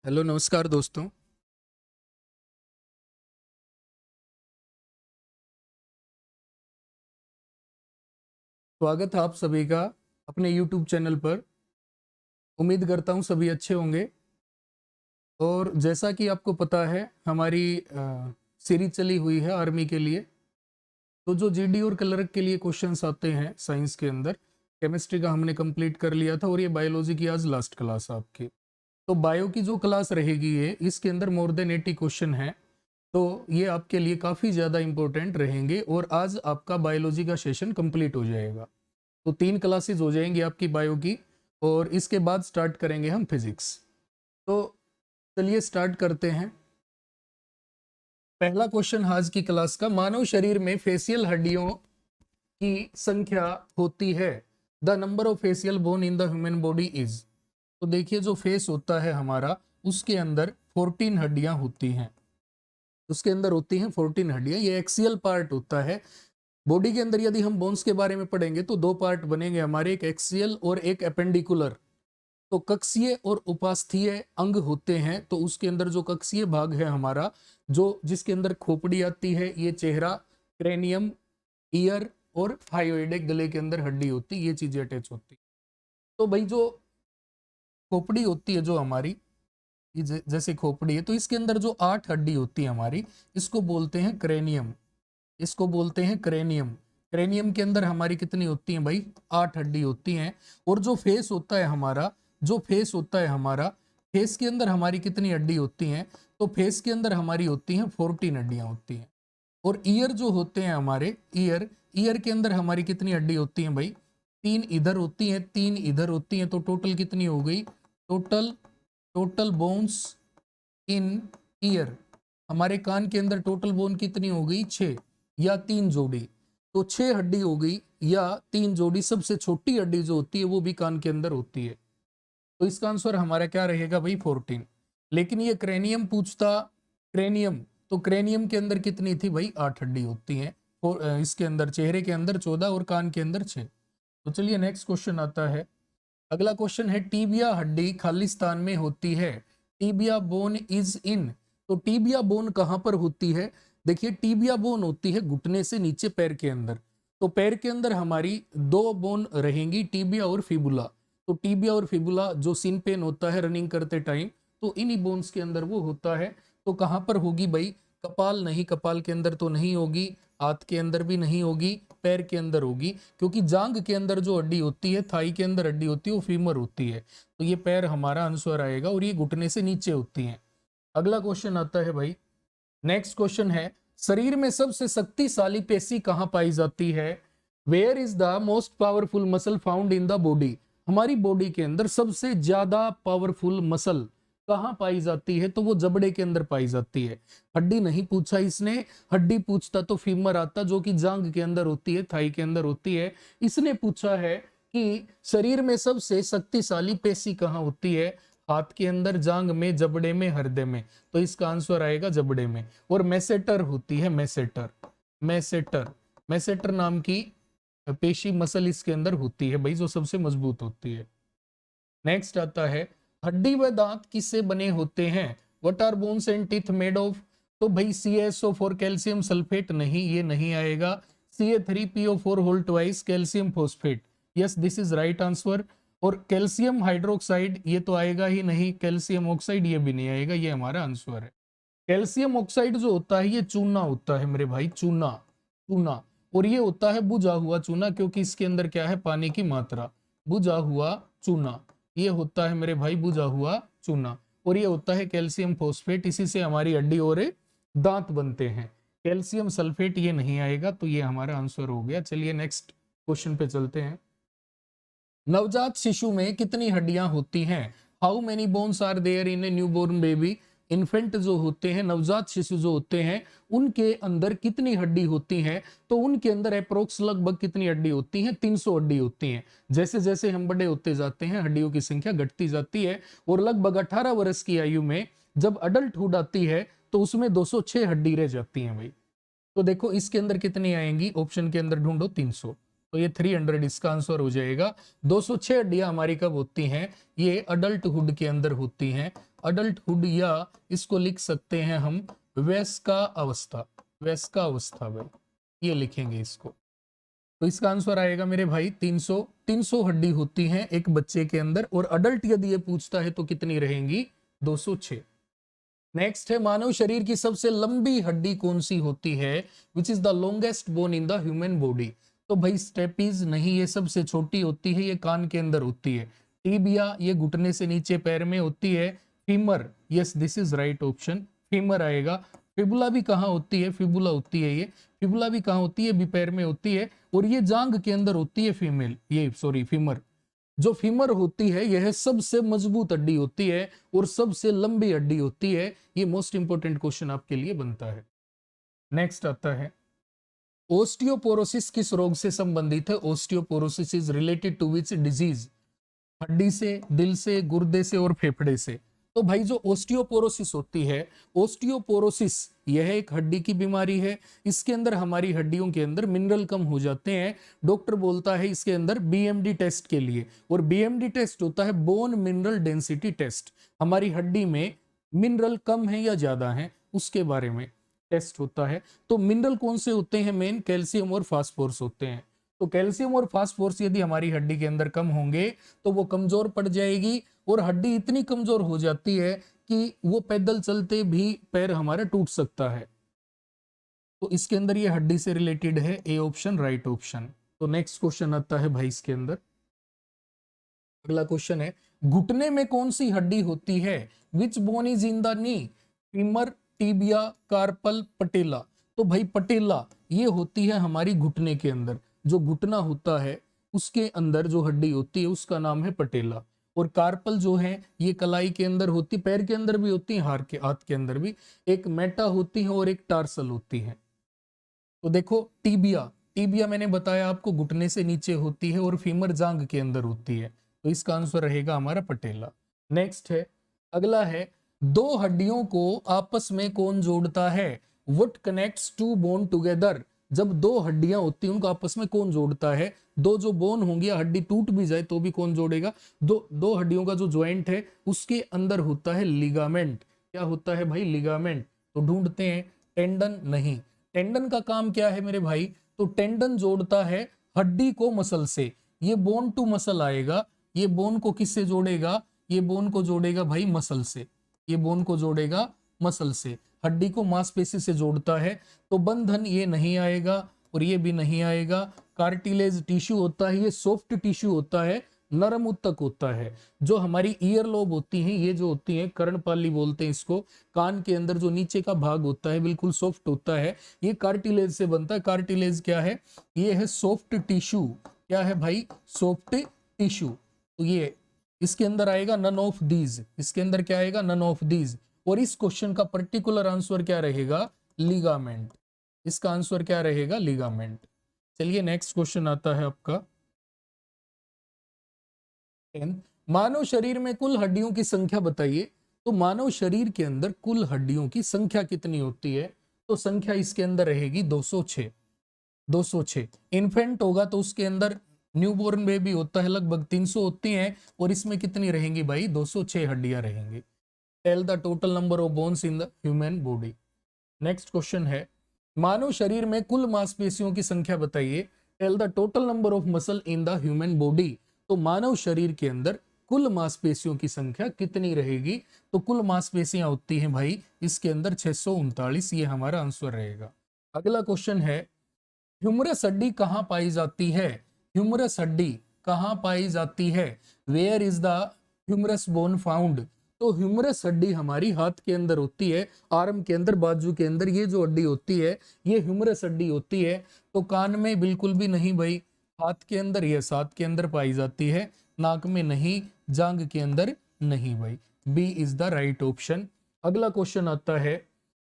Hello नमस्कार दोस्तों। स्वागत है आप सभी का अपने यूट्यूब चैनल पर। उम्मीद करता हूँ सभी अच्छे होंगे। और जैसा कि आपको पता है हमारी सीरीज चली हुई है आर्मी के लिए। तो जो जीडी और क्लर्क के लिए क्वेश्चंस आते हैं साइंस के अंदर, केमिस्ट्री का हमने कंप्लीट कर लिया था और ये बायोलॉजी की आज लास्ट क्लास है आपकी। तो बायो की जो क्लास रहेगी ये इसके अंदर मोर देन 80 क्वेश्चन है। तो ये आपके लिए काफ़ी ज़्यादा इंपॉर्टेंट रहेंगे और आज आपका बायोलॉजी का सेशन कंप्लीट हो जाएगा। तो 3 क्लासेस हो जाएंगी आपकी बायो की और इसके बाद स्टार्ट करेंगे हम फिजिक्स। तो चलिए स्टार्ट करते हैं। पहला क्वेश्चन आज की क्लास का, मानव शरीर में फेशियल हड्डियों की संख्या होती है। The number of facial bone in the human body is. तो देखिए जो फेस होता है हमारा उसके अंदर 14 हड्डियां होती हैं। उसके अंदर होती हैं 14 हड्डियां। ये एक्सियल पार्ट होता है। बॉडी के अंदर यदि हम बोन्स के बारे में पढ़ेंगे तो दो पार्ट बनेंगे हमारे, एक एक्सियल और एक एपेंडिकुलर। तो कक्षीय और उपास्थीय अंग होते हैं। तो उसके अंदर जो कक्षीय भाग है हमारा, जो जिसके अंदर खोपड़ी आती है, ये चेहरा, क्रेनियम, ईयर और हायोइड, गले के अंदर हड्डी होती है, ये चीजें अटैच होती है। तो भाई जो खोपड़ी होती है जो हमारी, ये जैसे खोपड़ी है तो इसके अंदर जो 8 हड्डी होती है हमारी, इसको बोलते हैं क्रेनियम। इसको बोलते हैं क्रेनियम। क्रेनियम के अंदर हमारी कितनी होती हैं भाई? 8 हड्डी होती हैं। और जो फेस होता है हमारा, जो फेस होता है हमारा, फेस के अंदर हमारी कितनी हड्डी होती हैं? तो फेस के अंदर हमारी होती हैं 14 हड्डियां होती हैं। और ईयर जो होते हैं हमारे, ईयर, ईयर के अंदर हमारी कितनी हड्डी होती हैं भाई? 3 इधर होती हैं, 3 इधर होती हैं। तो टोटल कितनी हो गई? Total total bones in year, हमारे कान के अंदर टोटल बोन कितनी हो गई? 6 या 3 जोड़ी। तो 6 हड्डी हो गई या 3 जोड़ी। सबसे छोटी हड्डी जो होती है वो भी कान के अंदर होती है। तो इसका आंसर हमारा क्या रहेगा भाई? 14। लेकिन ये क्रेनियम पूछता, क्रेनियम, तो क्रेनियम के अंदर कितनी थी भाई? 8 हड्डी होती हैं। इसके अंदर चेहरे के अंदर 14 और कान के अंदर 6। तो चलिए नेक्स्ट क्वेश्चन आता है। अगला क्वेश्चन है, टीबिया हड्डी खालिस्तान में होती है। टीबिया बोन इज इन। तो टीबिया बोन कहां पर होती है? देखिए टीबिया बोन होती है घुटने से नीचे पैर के अंदर। तो पैर के अंदर हमारी दो बोन रहेंगी, टीबिया और फिबुला। तो टीबिया और फिबुला जो सिन पेन होता है रनिंग करते टाइम, तो इन्हीं बोन्स के अंदर वो होता है। तो कहां पर होगी भाई? कपाल नहीं, कपाल के अंदर तो नहीं होगी, हाथ के अंदर भी नहीं होगी, पैर के अंदर होगी। क्योंकि जांग के अंदर जो हड्डी होती है, थाई के अंदर हड्डी होती है, वो फीमर होती है। तो ये पैर हमारा आंसर आएगा और ये घुटने से नीचे होती है। अगला क्वेश्चन आता है भाई, नेक्स्ट क्वेश्चन है, शरीर में सबसे शक्तिशाली पेशी कहां पाई जाती है? Where is the most powerful muscle found in the body. हमारी बॉडी के अंदर सबसे ज्यादा पावरफुल मसल कहां पाई जाती है? तो वो जबड़े के अंदर पाई जाती है। हड्डी नहीं पूछा इसने, हड्डी पूछता तो फीमर आता, जो कि जांग के अंदर होती है, थाई के अंदर होती है। इसने पूछा है कि शरीर में सबसे शक्तिशाली पेशी कहां होती है? हाथ के अंदर, जांग में, जबड़े में, हृदय में। तो इसका आंसर आएगा जबड़े में। और मैसेटर होती है, मैसेटर, मैसेटर, मैसेटर नाम की पेशी मसल इसके अंदर होती है भाई, जो सबसे मजबूत होती है। नेक्स्ट आता है, हड्डी व दांत किससे बने होते हैं? What are bones and teeth made of? तो भाई CaSO4 कैल्शियम सल्फेट नहीं, ये नहीं आएगा। Ca3PO4 whole twice calcium phosphate, yes this is right answer. और कैल्शियम हाइड्रोक्साइड ये तो आएगा ही नहीं, कैल्शियम ऑक्साइड ये भी नहीं आएगा, ये हमारा आंसर है। कैल्शियम ऑक्साइड जो होता है ये चूना होता है मेरे भाई, चूना, चूना। और ये होता है बुझा हुआ चूना, क्योंकि इसके अंदर क्या है? पानी की मात्रा। बुझा हुआ चूना, ये होता है मेरे भाई बुझा हुआ चूना। और ये होता है कैल्शियम फॉस्फेट, इसी से हमारी हड्डी और दांत बनते हैं। कैल्शियम सल्फेट ये नहीं आएगा, तो ये हमारा आंसर हो गया। चलिए नेक्स्ट क्वेश्चन पे चलते हैं। नवजात शिशु में कितनी हड्डियां होती हैं? How many bones are there in a newborn baby? Infant जो होते हैं, नवजात शिशु जो होते हैं, उनके अंदर कितनी हड्डी होती हैं? तो उनके अंदर अप्रोक्स लगभग कितनी हड्डी होती हैं? 300 हड्डी होती हैं। जैसे जैसे हम बड़े होते जाते हैं हड्डियों की संख्या घटती जाती है। और लगभग 18 वर्ष की आयु में जब अडल्टहुड आती है तो उसमें 206 हड्डी रह जाती हैं भाई। तो देखो इसके अंदर कितनी आएंगी? ऑप्शन के अंदर ढूंढो 300। तो ये 300 इसका आंसर हो जाएगा। 206 हड्डियां हमारी कब होती हैं? ये अडल्टहुड के अंदर होती हैं। अडल्टहुड, या इसको लिख सकते हैं हम वयस्का अवस्था, वयस्का अवस्था भाई, ये लिखेंगे इसको। तो इसका आंसर आएगा मेरे भाई 300 हड्डी होती हैं एक बच्चे के अंदर, और अडल्ट यदि ये पूछता है तो कितनी रहेंगी? 206। नेक्स्ट है, मानव शरीर की सबसे लंबी हड्डी कौन सी होती है? Which is the longest bone in the human body? तो भाई स्टेपीज नहीं, ये सबसे छोटी होती है, ये कान के अंदर होती है। टीबिया, ये घुटने से नीचे पैर में होती है। Femur, yes this is right option, femur आएगा। फिबुला भी कहाँ होती है? फिबुला होती है, ये फिबुला भी कहाँ होती है? भी पैर में होती है, और ये जांग के अंदर होती है फीमेल, ये सॉरी फीमर। जो फीमर होती है यह सबसे मजबूत हड्डी होती है और सबसे लंबी हड्डी होती है। ये मोस्ट इंपोर्टेंट क्वेश्चन आपके लिए बनता है। नेक्स्ट आता है, ओस्टियोपोरोसिस किस रोग से संबंधित है? Osteoporosis is related to which disease? हड्डी से, दिल से, गुर्दे से और फेफड़े से। तो भाई जो ओस्टियोपोरोसिस होती है, ओस्टियोपोरोसिस यह एक हड्डी की बीमारी है। इसके अंदर हमारी हड्डियों के अंदर मिनरल कम हो जाते हैं। डॉक्टर बोलता है इसके अंदर बीएमडी टेस्ट के लिए, और बीएमडी टेस्ट होता है बोन मिनरल डेंसिटी टेस्ट। हमारी हड्डी में मिनरल कम है या ज्यादा है उसके बारे में टेस्ट होता है। तो मिनरल कौन से होते हैं? मेन कैल्शियम और फास्फोरस होते हैं। तो कैल्शियम और फास्फोरस यदि हमारी हड्डी के अंदर कम होंगे तो वो कमजोर पड़ जाएगी, और हड्डी इतनी कमजोर हो जाती है कि वो पैदल चलते भी पैर हमारा टूट सकता है। तो इसके अंदर ये हड्डी से रिलेटेड है, ए ऑप्शन राइट ऑप्शन। तो नेक्स्ट क्वेश्चन आता है भाई इसके अंदर, अगला क्वेश्चन है, घुटने में कौन सी हड्डी होती है? Which bone is in the knee? Femur, tibia, carpal, patella. तो भाई पटेला ये होती है हमारी घुटने के अंदर, जो घुटना होता है उसके अंदर जो हड्डी होती है उसका नाम है पटेला। और कार्पल जो है ये कलाई के अंदर होती, पैर के अंदर भी होती है, हाथ के अंदर भी। एक मेटा होती है और एक टार्सल होती है। तो देखो टीबिया, टीबिया मैंने बताया आपको घुटने से नीचे होती है, और फीमर जांग के अंदर होती है। तो इसका आंसर रहेगा हमारा पटेला। नेक्स्ट है, अगला है, दो हड्डियों को आपस में कौन जोड़ता है? What connects to bone together? जब दो हड्डियां होती हैं उनको आपस में कौन जोड़ता है? दो जो बोन होंगी, हड्डी टूट भी जाए तो भी कौन जोड़ेगा? दो हड्डियों का जो ज्वाइंट है उसके अंदर होता है लिगामेंट। क्या होता है भाई? लिगामेंट। तो ढूंढते हैं, टेंडन नहीं। टेंडन का काम क्या है मेरे भाई? तो टेंडन जोड़ता है हड्डी को मसल से। ये बोन टू मसल आएगा। ये बोन को किससे जोड़ेगा? ये बोन को जोड़ेगा भाई मसल से। ये बोन को जोड़ेगा मसल से, हड्डी को मांसपेशी से जोड़ता है। तो बंधन ये नहीं आएगा और ये भी नहीं आएगा। कार्टिलेज टिश्यू होता है, ये सॉफ्ट टिश्यू होता है, नरम उत्तक होता है। जो हमारी ईयर लोब होती हैं, ये जो होती हैं कर्णपाली बोलते हैं इसको, कान के अंदर जो नीचे का भाग होता है बिल्कुल सॉफ्ट होता है, ये कार्टिलेज से बनता है। कार्टिलेज क्या है? ये है सॉफ्ट टिश्यू। क्या है भाई? Soft tissue. तो ये इसके अंदर आएगा नन ऑफ दीज। इसके अंदर क्या आएगा? None of these. और इस क्वेश्चन का पर्टिकुलर आंसर क्या रहेगा? लिगामेंट। इसका आंसर क्या रहेगा? लिगामेंट। चलिए नेक्स्ट क्वेश्चन आता है आपका, मानव शरीर में कुल हड्डियों की संख्या बताइए। तो मानव शरीर के अंदर कुल हड्डियों की संख्या कितनी होती है? तो संख्या इसके अंदर रहेगी 206। 206। इन्फेंट होगा तो उसके अंदर, न्यूबॉर्न बेबी होता है लगभग 300 होती हैं, और इसमें कितनी रहेंगी भाई? 206 हड्डियां रहेंगी। Tell the total number of bones in the human body. Next question है, मानव शरीर में कुल मांसपेशियों की संख्या बताइए। Tell the total number of muscle in the human body. तो मानव शरीर के अंदर कुल मांसपेशियों की संख्या कितनी रहेगी? तो कुल मांसपेशियां होती हैं भाई इसके अंदर 639। ये हमारा आंसर रहेगा। अगला क्वेश्चन है, ह्यूमरस हड्डी कहां पाई जाती है? ह्यूमरस हड्डी कहां पाई जाती है? Where is the humerus bone found? तो ह्यूमरस हड्डी हमारी हाथ के अंदर होती है, आर्म के अंदर, बाजू के अंदर। ये जो हड्डी होती है ये ह्यूमरस हड्डी होती है। तो कान में बिल्कुल भी नहीं भाई, हाथ के अंदर, ये हाथ के अंदर पाई जाती है। नाक में नहीं, जांग के अंदर नहीं भाई। B is the right option. अगला क्वेश्चन आता है,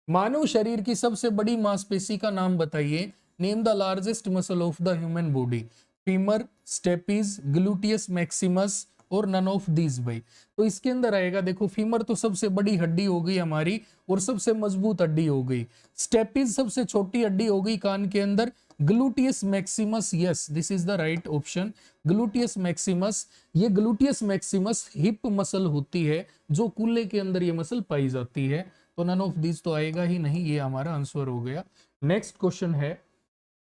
मानव शरीर की सबसे बड़ी मांसपेशी का नाम बताइए। Name the largest muscle of the human body. Femur, stapes, gluteus maximus और नन ऑफ दीज भाई। तो इसके अंदर आएगा, देखो फीमर तो सबसे बड़ी हड्डी हो गई हमारी और सबसे मजबूत हड्डी हो गई। स्टेपीज सबसे छोटी हड्डी हो गई कान के अंदर। Gluteus Maximus, yes this is the right option. Gluteus Maximus, ये ग्लूटियस मैक्सिमस हिप मसल होती है जो कूल्हे के अंदर ये मसल पाई जाती है। तो नन ऑफ दिस तो आएगा ही नहीं, ये हमारा आंसर हो गया। नेक्स्ट क्वेश्चन है,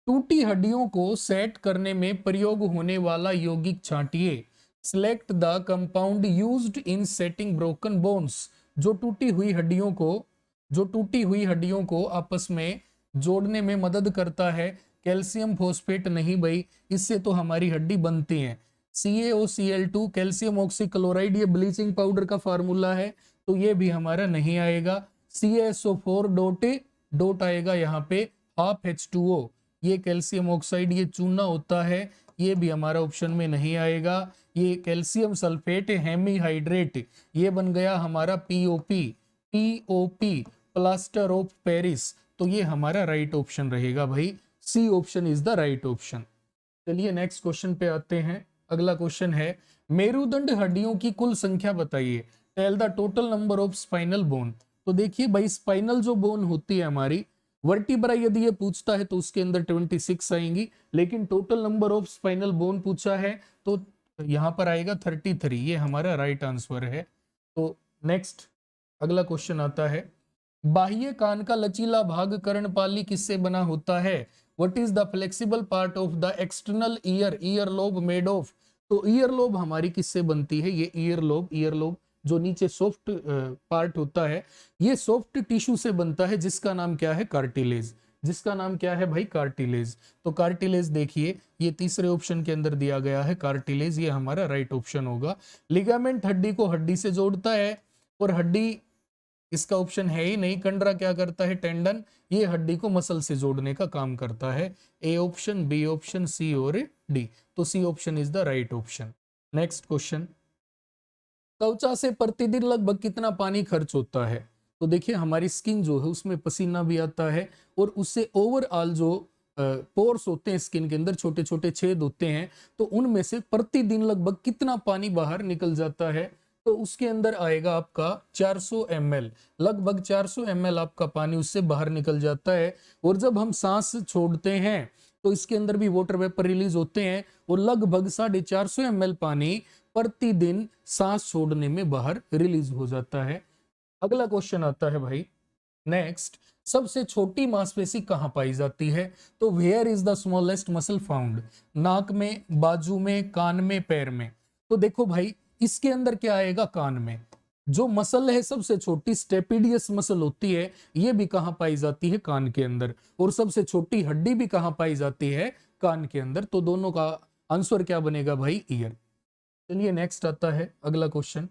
टूटी हड्डियों को सेट करने में प्रयोग होने वाला यौगिक छांटिए। Select the compound used in setting broken bones. जो टूटी हुई हड्डियों को आपस में जोड़ने में मदद करता है। कैल्शियम फॉस्फेट नहीं भाई, इससे तो हमारी हड्डी बनती है। CaOCl2 कैल्शियम ऑक्सीक्लोराइड, ये ब्लीचिंग पाउडर का फार्मूला है, तो ये भी हमारा नहीं आएगा। CaSO4 डोट आएगा यहाँ पे, हाफ H2O, ये कैल्शियम ऑक्साइड, ये चूना होता है, ये भी हमारा ऑप्शन में नहीं आएगा। ये कैल्शियम सल्फेट हेमीहाइड्रेट, ये बन गया हमारा POP प्लास्टर ऑफ पेरिस, तो ये हमारा राइट ऑप्शन रहेगा भाई। C option is the right option. चलिए नेक्स्ट क्वेश्चन पे आते हैं। अगला क्वेश्चन है, मेरुदंड हड्डियों की कुल संख्या बताइए। Tell the total number of spinal bone. तो देखिए भाई, स्पाइनल जो बोन होती है हमारी, वर्टिब्रा यदि ये पूछता है तो उसके अंदर 26 आएंगी, लेकिन total number of spinal bone पूछा है तो यहाँ पर आएगा 33, ये हमारा राइट आंसर है। तो नेक्स्ट अगला क्वेश्चन आता है, बाह्य कान का लचीला भाग कर्णपाली किससे बना होता है। What is the flexible part of the external ear lobe made of. तो ईयर लोब हमारी किससे बनती है, ये ईयर लोब जो नीचे सॉफ्ट पार्ट होता है, ये सॉफ्ट टिश्यू से बनता है, जिसका नाम क्या है, कार्टिलेज। जिसका नाम क्या है भाई, कार्टिलेज। तो कार्टिलेज देखिए, ये तीसरे ऑप्शन के अंदर दिया गया है कार्टिलेज, ये हमारा राइट ऑप्शन होगा। लिगामेंट हड्डी को हड्डी से जोड़ता है, और हड्डी इसका ऑप्शन है ही नहीं। कंडरा क्या करता है, टेंडन, ये हड्डी को मसल से जोड़ने का काम करता है। A option, B option, C और डी, तो C option is the right option. Next question, त्वचा से प्रतिदिन लगभग कितना पानी खर्च होता है। तो देखिए, हमारी स्किन जो है उसमें पसीना भी आता है, और उससे ओवरऑल जो पोर्स होते हैं स्किन के अंदर, छोटे छोटे छेद होते हैं, तो उनमें से प्रतिदिन लगभग कितना पानी बाहर निकल जाता है। तो उसके अंदर आएगा आपका 400 ml, लगभग 400 ml आपका पानी उससे बाहर निकल जाता है। और जब हम सांस छोड़ते हैं तो इसके अंदर भी वाटर वेपर रिलीज होते हैं, और लगभग 450 ml पानी प्रतिदिन सांस छोड़ने में बाहर रिलीज हो जाता है। अगला क्वेश्चन आता है भाई, नेक्स्ट, सबसे छोटी मांसपेशी कहां पाई जाती है। तो where is the smallest muscle found. नाक में, बाजू में, कान में, पैर में। तो देखो भाई, इसके अंदर क्या आएगा, कान में। जो मसल है सबसे छोटी स्टेपिडियस मसल होती है, ये भी कहां पाई जाती है, कान के अंदर। और सबसे छोटी हड्डी भी कहां पाई जाती है, कान के अंदर। तो दोनों का आंसर क्या बनेगा भाई, ईयर। चलिए नेक्स्ट आता है अगला क्वेश्चन,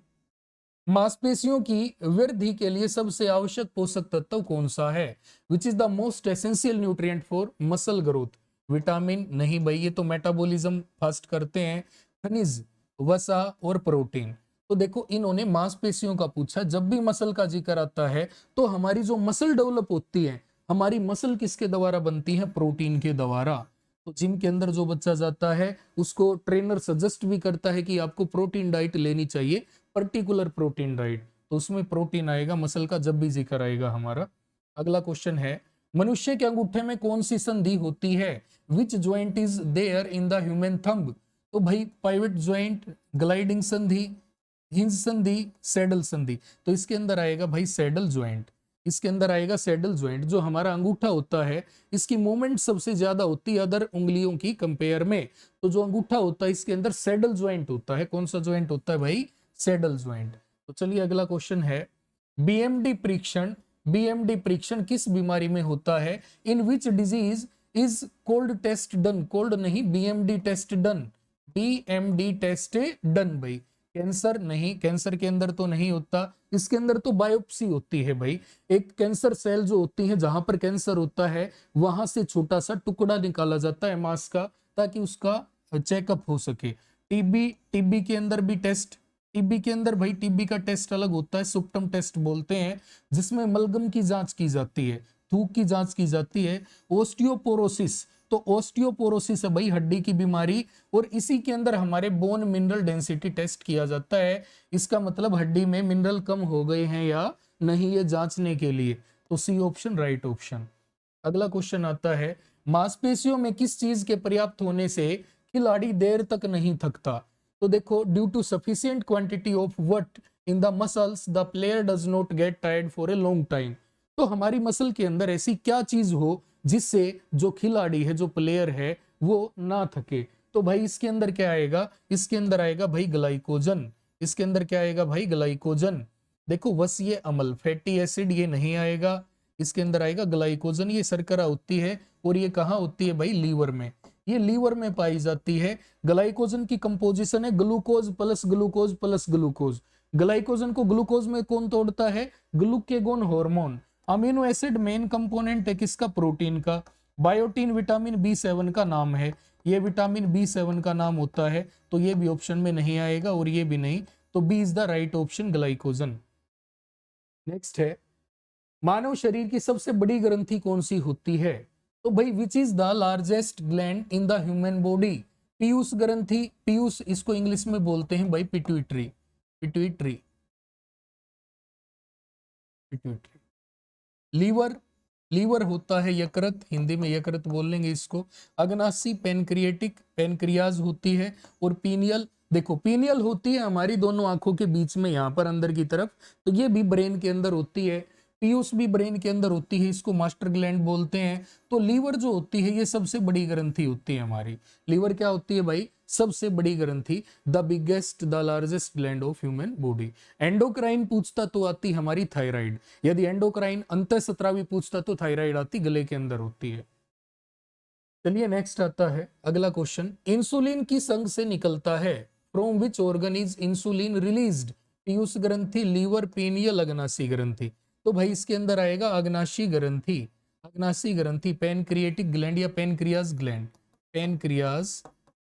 मांसपेशियों की वृद्धि के लिए सबसे आवश्यक पोषक तत्व कौन सा है। Which is the most essential nutrient for muscle growth. Vitamin नहीं भाई, ये तो मेटाबॉलिज्म फास्ट करते हैं। खनिज, वसा और प्रोटीन। तो देखो, इन्होंने मांसपेशियों का पूछा। जब भी मसल का जिक्र आता है तो हमारी जो मसल डेवलप होती है, हमारी मसल किसके द्वारा बनती है, प्रोटीन के द्वारा। तो जिम के अंदर जो बच्चा जाता है उसको ट्रेनर सजेस्ट भी करता है कि आपको प्रोटीन डाइट लेनी चाहिए, पर्टिकुलर प्रोटीन डाइट, तो उसमें प्रोटीन आएगा मसल का जब भी जिक्र आएगा हमारा। अगला क्वेश्चन है, मनुष्य के अंगूठे में कौन सी संधि होती है। Which joint is there in the human thumb. तो भाई, पाइवट ज्वाइंट, ग्लाइडिंग संधि, हिंज संधि, सैडल संधि। तो इसके अंदर आएगा भाई सैडल ज्वाइंट। इसके अंदर आएगा सैडल ज्वाइंट। जो हमारा अंगूठा होता है, इसकी मूवमेंट सबसे ज्यादा होती है अदर उंगलियों की कंपेयर में। तो जो अंगूठा होता है इसके अंदर सैडल ज्वाइंट होता है। कौन सा ज्वाइंट होता है भाई, सैडल ज्वाइंट। तो चलिए अगला क्वेश्चन है, बीएमडी परीक्षण किस बीमारी में होता है। In which disease is cold test done. Cold नहीं, BMD test done, BMD test done भाई। कैंसर नहीं, कैंसर के अंदर तो नहीं होता। इसके अंदर तो बायोप्सी होती है भाई। एक कैंसर सेल जो होती है, जहां पर कैंसर होता है वहां से छोटा सा टुकड़ा निकाला जाता है मांस का, ताकि उसका चेकअप हो सके। टीबी के अंदर भी टेस्ट, टीबी के अंदर भाई टीबी का टेस्ट अलग होता है, सुप्टम टेस्ट बोलते हैं, जिसमें मलगम की जांच की जाती है, थूक की जांच की जाती है। ओस्टियोपोरोसिस, तो ओस्टियोपोरोसिस है भाई हड्डी की बीमारी, और इसी के अंदर हमारे बोन मिनरल डेंसिटी टेस्ट किया जाता है। इसका मतलब हड्डी में मिनरल कम हो गए हैं या नहीं, ये जांचने के लिए। तो सी ऑप्शन राइट ऑप्शन। अगला क्वेश्चन आता है, मांसपेशियों में किस चीज के पर्याप्त होने से खिलाड़ी देर तक नहीं थकता? तो देखो, due to sufficient quantity of what in the muscles the player does not get tired for a long time. तो हमारी मसल के अंदर ऐसी क्या चीज हो जिससे जो खिलाड़ी है, जो प्लेयर है, वो ना थके? तो भाई इसके अंदर क्या आएगा? इसके अंदर आएगा भाई ग्लाइकोजन। इसके अंदर क्या आएगा भाई? ग्लाइकोजन। देखो वसीय अम्ल, फैटी एसिड ये नहीं आएगा, इसके अंदर आएगा ग्लाइकोजन। ये शर्करा होती है और ये कहाँ होती है भाई? लीवर में। ये लीवर में पाई जाती है। ग्लाइकोजन की कंपोजिशन है glucose plus glucose plus glucose. Glycogen को ग्लूकोज में कौन तोड़ता है? Glucagon hormone. Amino acid main component है किसका? प्रोटीन का। बायोटीन विटामिन B7 का नाम है, ये विटामिन B7 का नाम होता है। तो ये भी ऑप्शन में नहीं आएगा और ये भी नहीं, तो B is the right option, glycogen. Next है, मानव शरीर की सबसे बड़ी ग्रंथि कौन सी होती है? तो भाई which is the largest gland in the human body? पीयूष ग्रंथि, पीयूष इसको इंग्लिश में बोलते हैं भाई pituitary. Pituitary, pituitary. Liver, liver होता है यकृत, हिंदी में यकृत बोल लेंगे इसको। अग्नाशी पेनक्रिएटिक, पेनक्रियाज होती है। और पीनियल, देखो पीनियल होती है हमारी दोनों आंखों के बीच में, यहां पर अंदर की तरफ, तो ये भी ब्रेन के अंदर होती है। पीयूष भी ब्रेन के अंदर होती है, इसको मास्टर ग्लैंड बोलते हैं। तो लीवर जो होती है ये सबसे बड़ी ग्रंथि होती है हमारी। लीवर क्या होती है भाई? सबसे बड़ी ग्रंथि, the biggest the largest gland of human body. Endocrine पूछता तो आती हमारी थायराइड। यदि एंडोक्राइन अंतःस्रावी पूछता तो थायराइड आती, गले के अंदर होती है। चलिए नेक्स्ट आता है अगला क्वेश्चन। इंसुलिन किस अंग से निकलता है? From which organ is insulin released? Piyush ग्रंथि, लीवर, पीनियल, अग्नाशी ग्रंथि। तो भाई इसके अंदर आएगा अग्नाशी ग्रंथि। अग्नाशी ग्रंथि, पेनक्रिएटिक ग्लैंड या pancreas gland, pancreas,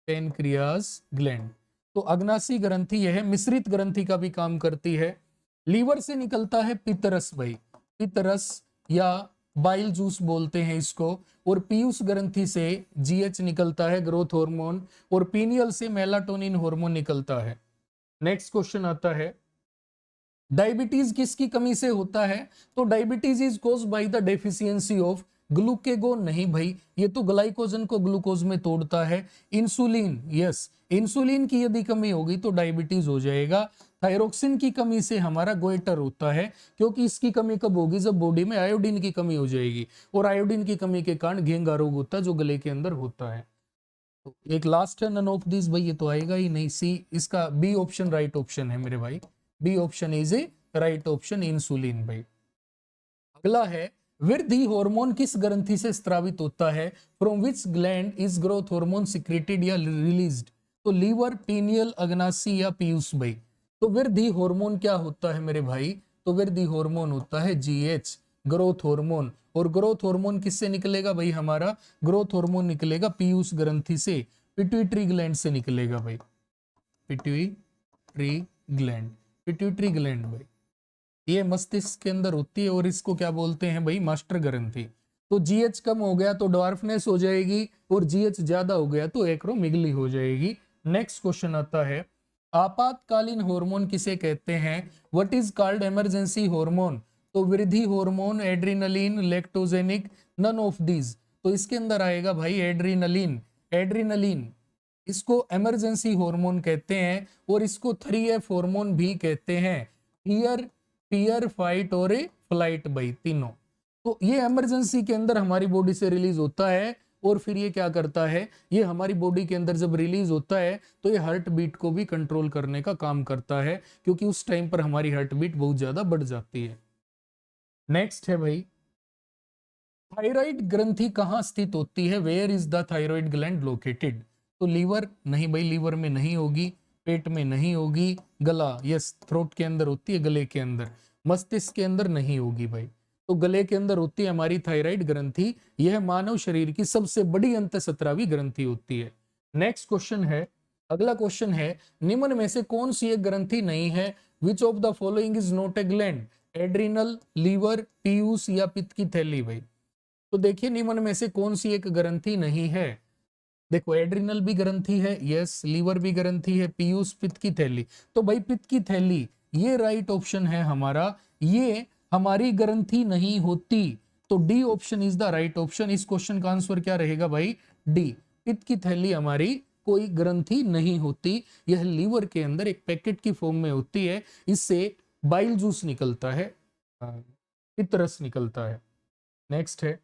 pancreas gland. तो अग्नाशी ग्रंथि यह मिश्रित ग्रंथि का भी काम करती है। लीवर से निकलता है पित्तरस भाई, पित्तरस या बाइल जूस बोलते हैं इसको। और पीयूष ग्रंथि से जीएच निकलता है, ग्रोथ हार्मोन। और पीनियल से मेलाटोनिन हार्मोन निकलता है। नेक्स्ट क्वेश्चन आता है, डायबिटीज किसकी कमी से होता है? तो diabetes is caused by the deficiency of glucagon. नहीं भाई, ये तो ग्लाइकोजन को ग्लूकोज में तोड़ता है। इंसुलिन, यस, इंसुलिन की यदि कमी होगी तो डायबिटीज हो जाएगा। थायरोक्सिन की कमी से हमारा गोइटर होता है, क्योंकि इसकी कमी कब होगी? जब बॉडी में आयोडीन की कमी हो जाएगी। और आयोडीन की कमी के कारण घेंगा रोग होता है जो गले के अंदर होता है। तो एक लास्ट है, नन ऑफ दिस भाई, ये तो आएगा ही नहीं। सी, इसका बी ऑप्शन राइट ऑप्शन है मेरे भाई। B option is a right option, insulin भाई। अगला है, वृद्धि हार्मोन किस ग्रंथि से स्रावित होता है? From which gland is growth hormone secreted या रिलीज्ड? तो लीवर, पीनियल, अग्नाशी या पीयूष भाई। तो वृद्धि हार्मोन क्या होता है मेरे भाई? तो वृद्धि हार्मोन होता है जीएच, ग्रोथ हार्मोन। और ग्रोथ हार्मोन किससे निकलेगा भाई? हमारा ग्रोथ हार्मोन निकलेगा पीयूष ग्रंथि से, पिट्यूटरी ग्लैंड से निकलेगा भाई, पिट्यूटरी ग्लैंड, पिट्यूटरी ग्लैंड भाई। ये मस्तिष्क के अंदर होती है और इसको क्या बोलते हैं भाई? मास्टर ग्रंथि। तो जीएच कम हो गया तो डॉर्फनेस हो जाएगी, और जीएच ज्यादा हो गया तो एक्रोमेगली हो जाएगी। नेक्स्ट क्वेश्चन आता है, आपातकालीन हार्मोन किसे कहते हैं? What is called emergency hormone? तो वृद्धि hormone, adrenaline, lactogenic, none of these. तो इसके अंदर आएगा भाई एड्रीनलिन। एड्रीनलिन, इसको इमरजेंसी हार्मोन कहते हैं, और इसको 3F हार्मोन भी कहते हैं। फियर, फियर, फाइट और ए फ्लाइट भाई, तीनों। तो ये इमरजेंसी के अंदर हमारी बॉडी से रिलीज होता है, और फिर ये क्या करता है? ये हमारी बॉडी के अंदर जब रिलीज होता है तो ये हार्ट बीट को भी कंट्रोल करने का काम करता है, क्योंकि उस टाइम पर हमारी हार्ट बीट बहुत ज्यादा बढ़ जाती है। नेक्स्ट है भाई, थायराइड ग्रंथि कहाँ स्थित होती है? Where is the thyroid gland located? तो लीवर, नहीं भाई, लीवर में नहीं होगी। पेट में नहीं होगी। गला, यस, थ्रोट के अंदर होती है, गले के अंदर। मस्तिष्क के अंदर नहीं होगी भाई। तो गले के अंदर होती है हमारी थायराइड ग्रंथि। यह मानव शरीर की सबसे बड़ी अंतःस्रावी ग्रंथि होती है। नेक्स्ट क्वेश्चन है, अगला क्वेश्चन है, निम्न में से कौन सी एक ग्रंथि नहीं है? Which of the following is not a gland? Adrenal, liver, पीयूष या पित्त की थैली भाई। तो देखिए निम्न में से कौन सी एक ग्रंथि नहीं है? देखो एड्रिनल भी ग्रंथि है, यस, लीवर भी ग्रंथि है, पीयूष, पित्त की थैली। तो भाई पित्त की थैली ये राइट ऑप्शन है हमारा। ये हमारी ग्रंथि नहीं होती। तो D option is the right option. इस क्वेश्चन का आंसर क्या रहेगा भाई? डी। पित्त की थैली हमारी कोई ग्रंथि नहीं होती, यह लीवर के अंदर एक पैकेट की फॉर्म में होती है, इससे बाइल जूस निकलता है, पित्त रस निकलता है। नेक्स्ट है,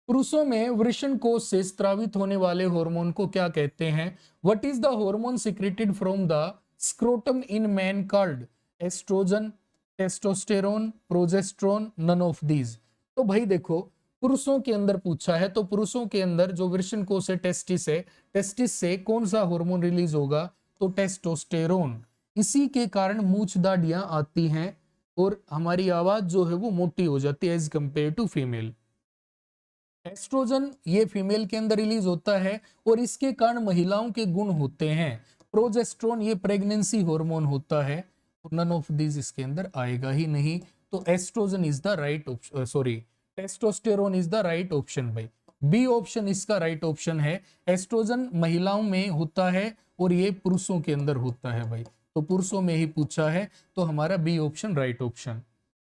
पुरुषों में वृषण कोश से स्रावित होने वाले हार्मोन को क्या कहते हैं? What is the hormone secreted from the scrotum in man called? Oestrogen, testosterone, progesterone, none of these. तो भाई देखो, पुरुषों के अंदर पूछा है, तो पुरुषों के अंदर जो वृषण कोश है, टेस्टिस से कौन सा हार्मोन रिलीज होगा? तो टेस्टोस्टेरोन। इसी के कारण मूछ दाढ़ियां आती हैं और हमारी आवाज जो है वो मोटी हो जाती है as compare to female. Oestrogen ये फीमेल के अंदर रिलीज होता है और इसके कारण महिलाओं के गुण होते हैं। प्रोजेस्टेरोन ये प्रेगनेंसी हार्मोन होता है, नन ऑफ दिस इसके अंदर आएगा ही नहीं। तो oestrogen is the right option, sorry testosterone is the right option भाई। बी ऑप्शन इसका राइट ऑप्शन है। एस्ट्रोजन महिलाओं में होता है और ये पुरुषों के अंदर होता है भाई, तो पुरुषों में ही पूछा है, तो हमारा B option right option.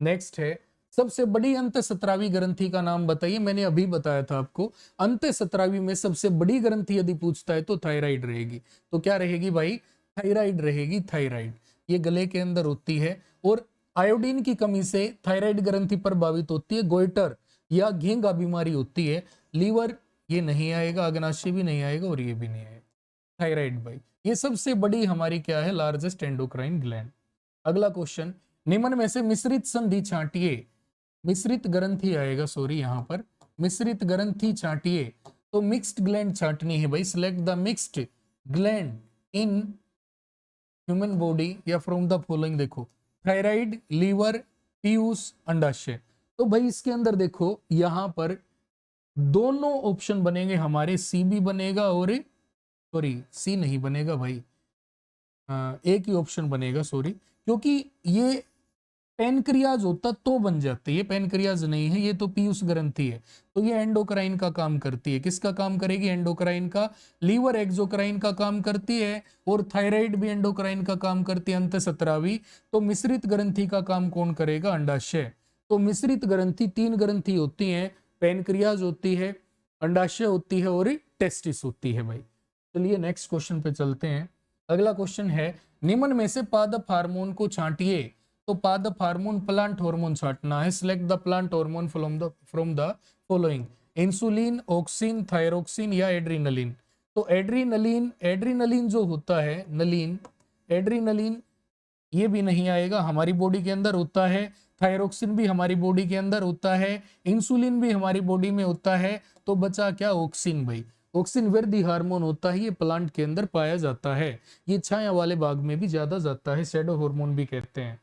Next है, सबसे बड़ी अंतःस्त्रावी ग्रंथि का नाम बताइए। मैंने अभी बताया था आपको, अंतःस्त्रावी में सबसे बड़ी ग्रंथि यदि पूछता है तो थायराइड रहेगी। तो क्या रहेगी भाई? थायराइड रहेगी, थायराइड। ये गले के अंदर होती है और आयोडीन की कमी से थायराइड ग्रंथि प्रभावित होती है। गोइटर या घेंगा बीमारी होती है। लीवर ये नहीं आएगा, अग्नाशय भी नहीं आएगा और ये भी नहीं आएगा। थायराइड भाई ये सबसे बड़ी हमारी क्या है? Largest endocrine gland. अगला क्वेश्चन, निम्न में से मिश्रित संधि छांटिए। मिश्रित ग्रंथि आएगा, सॉरी यहाँ पर मिश्रित ग्रंथि छांटिए, तो मिक्स्ड ग्लैंड छांटनी है भाई। Select the mixed gland in human body या फ्रॉम द फॉलोइंग। देखो, थायराइड, लीवर, पीयूष, अंडाशय। तो भाई इसके अंदर देखो, यहाँ पर दोनों ऑप्शन बनेंगे हमारे, सी भी बनेगा और सॉरी सी नहीं बनेगा भाई, एक ही ऑप्शन बनेगा, सॉरी, क्योंकि ये पेनक्रियाज होता तो बन जाती है, ये पेनक्रियाज नहीं है, ये तो पीयूष ग्रंथि है। तो ये एंडोक्राइन का काम करती है। किसका काम करेगी? एंडोक्राइन का। लीवर एक्सोक्राइन का काम करती है और थायराइड भी एंडोक्राइन का काम करती है, अंतःस्त्रावी। तो मिश्रित ग्रंथि का काम कौन करेगा? अंडाशय। तो मिश्रित ग्रंथि 3 ग्रंथि होती है, पेनक्रियाज होती है, अंडाशय होती है और टेस्टिस होती है भाई। चलिए नेक्स्ट क्वेश्चन पे चलते हैं। अगला क्वेश्चन है, निम्न में से पादप हार्मोन को छांटिए। तो पादप हार्मोन, प्लांट हार्मोन छांटना है। Select the plant hormone from the following. Insulin, auxin, thyroxine या एड्रीनलिन। तो एड्रीनलिन, एड्रीनलिन जो होता है, नलिन, एड्रीनलिन ये भी नहीं आएगा, हमारी बॉडी के अंदर होता है। थायरोक्सिन भी हमारी बॉडी के अंदर होता है, इंसुलिन भी हमारी बॉडी में होता है। तो बचा क्या? ऑक्सिन भाई। ऑक्सिन वृद्धि हार्मोन होता है, ये प्लांट के अंदर पाया जाता है। ये छाया वाले भाग में भी ज्यादा जाता है, शैडो हार्मोन भी कहते हैं।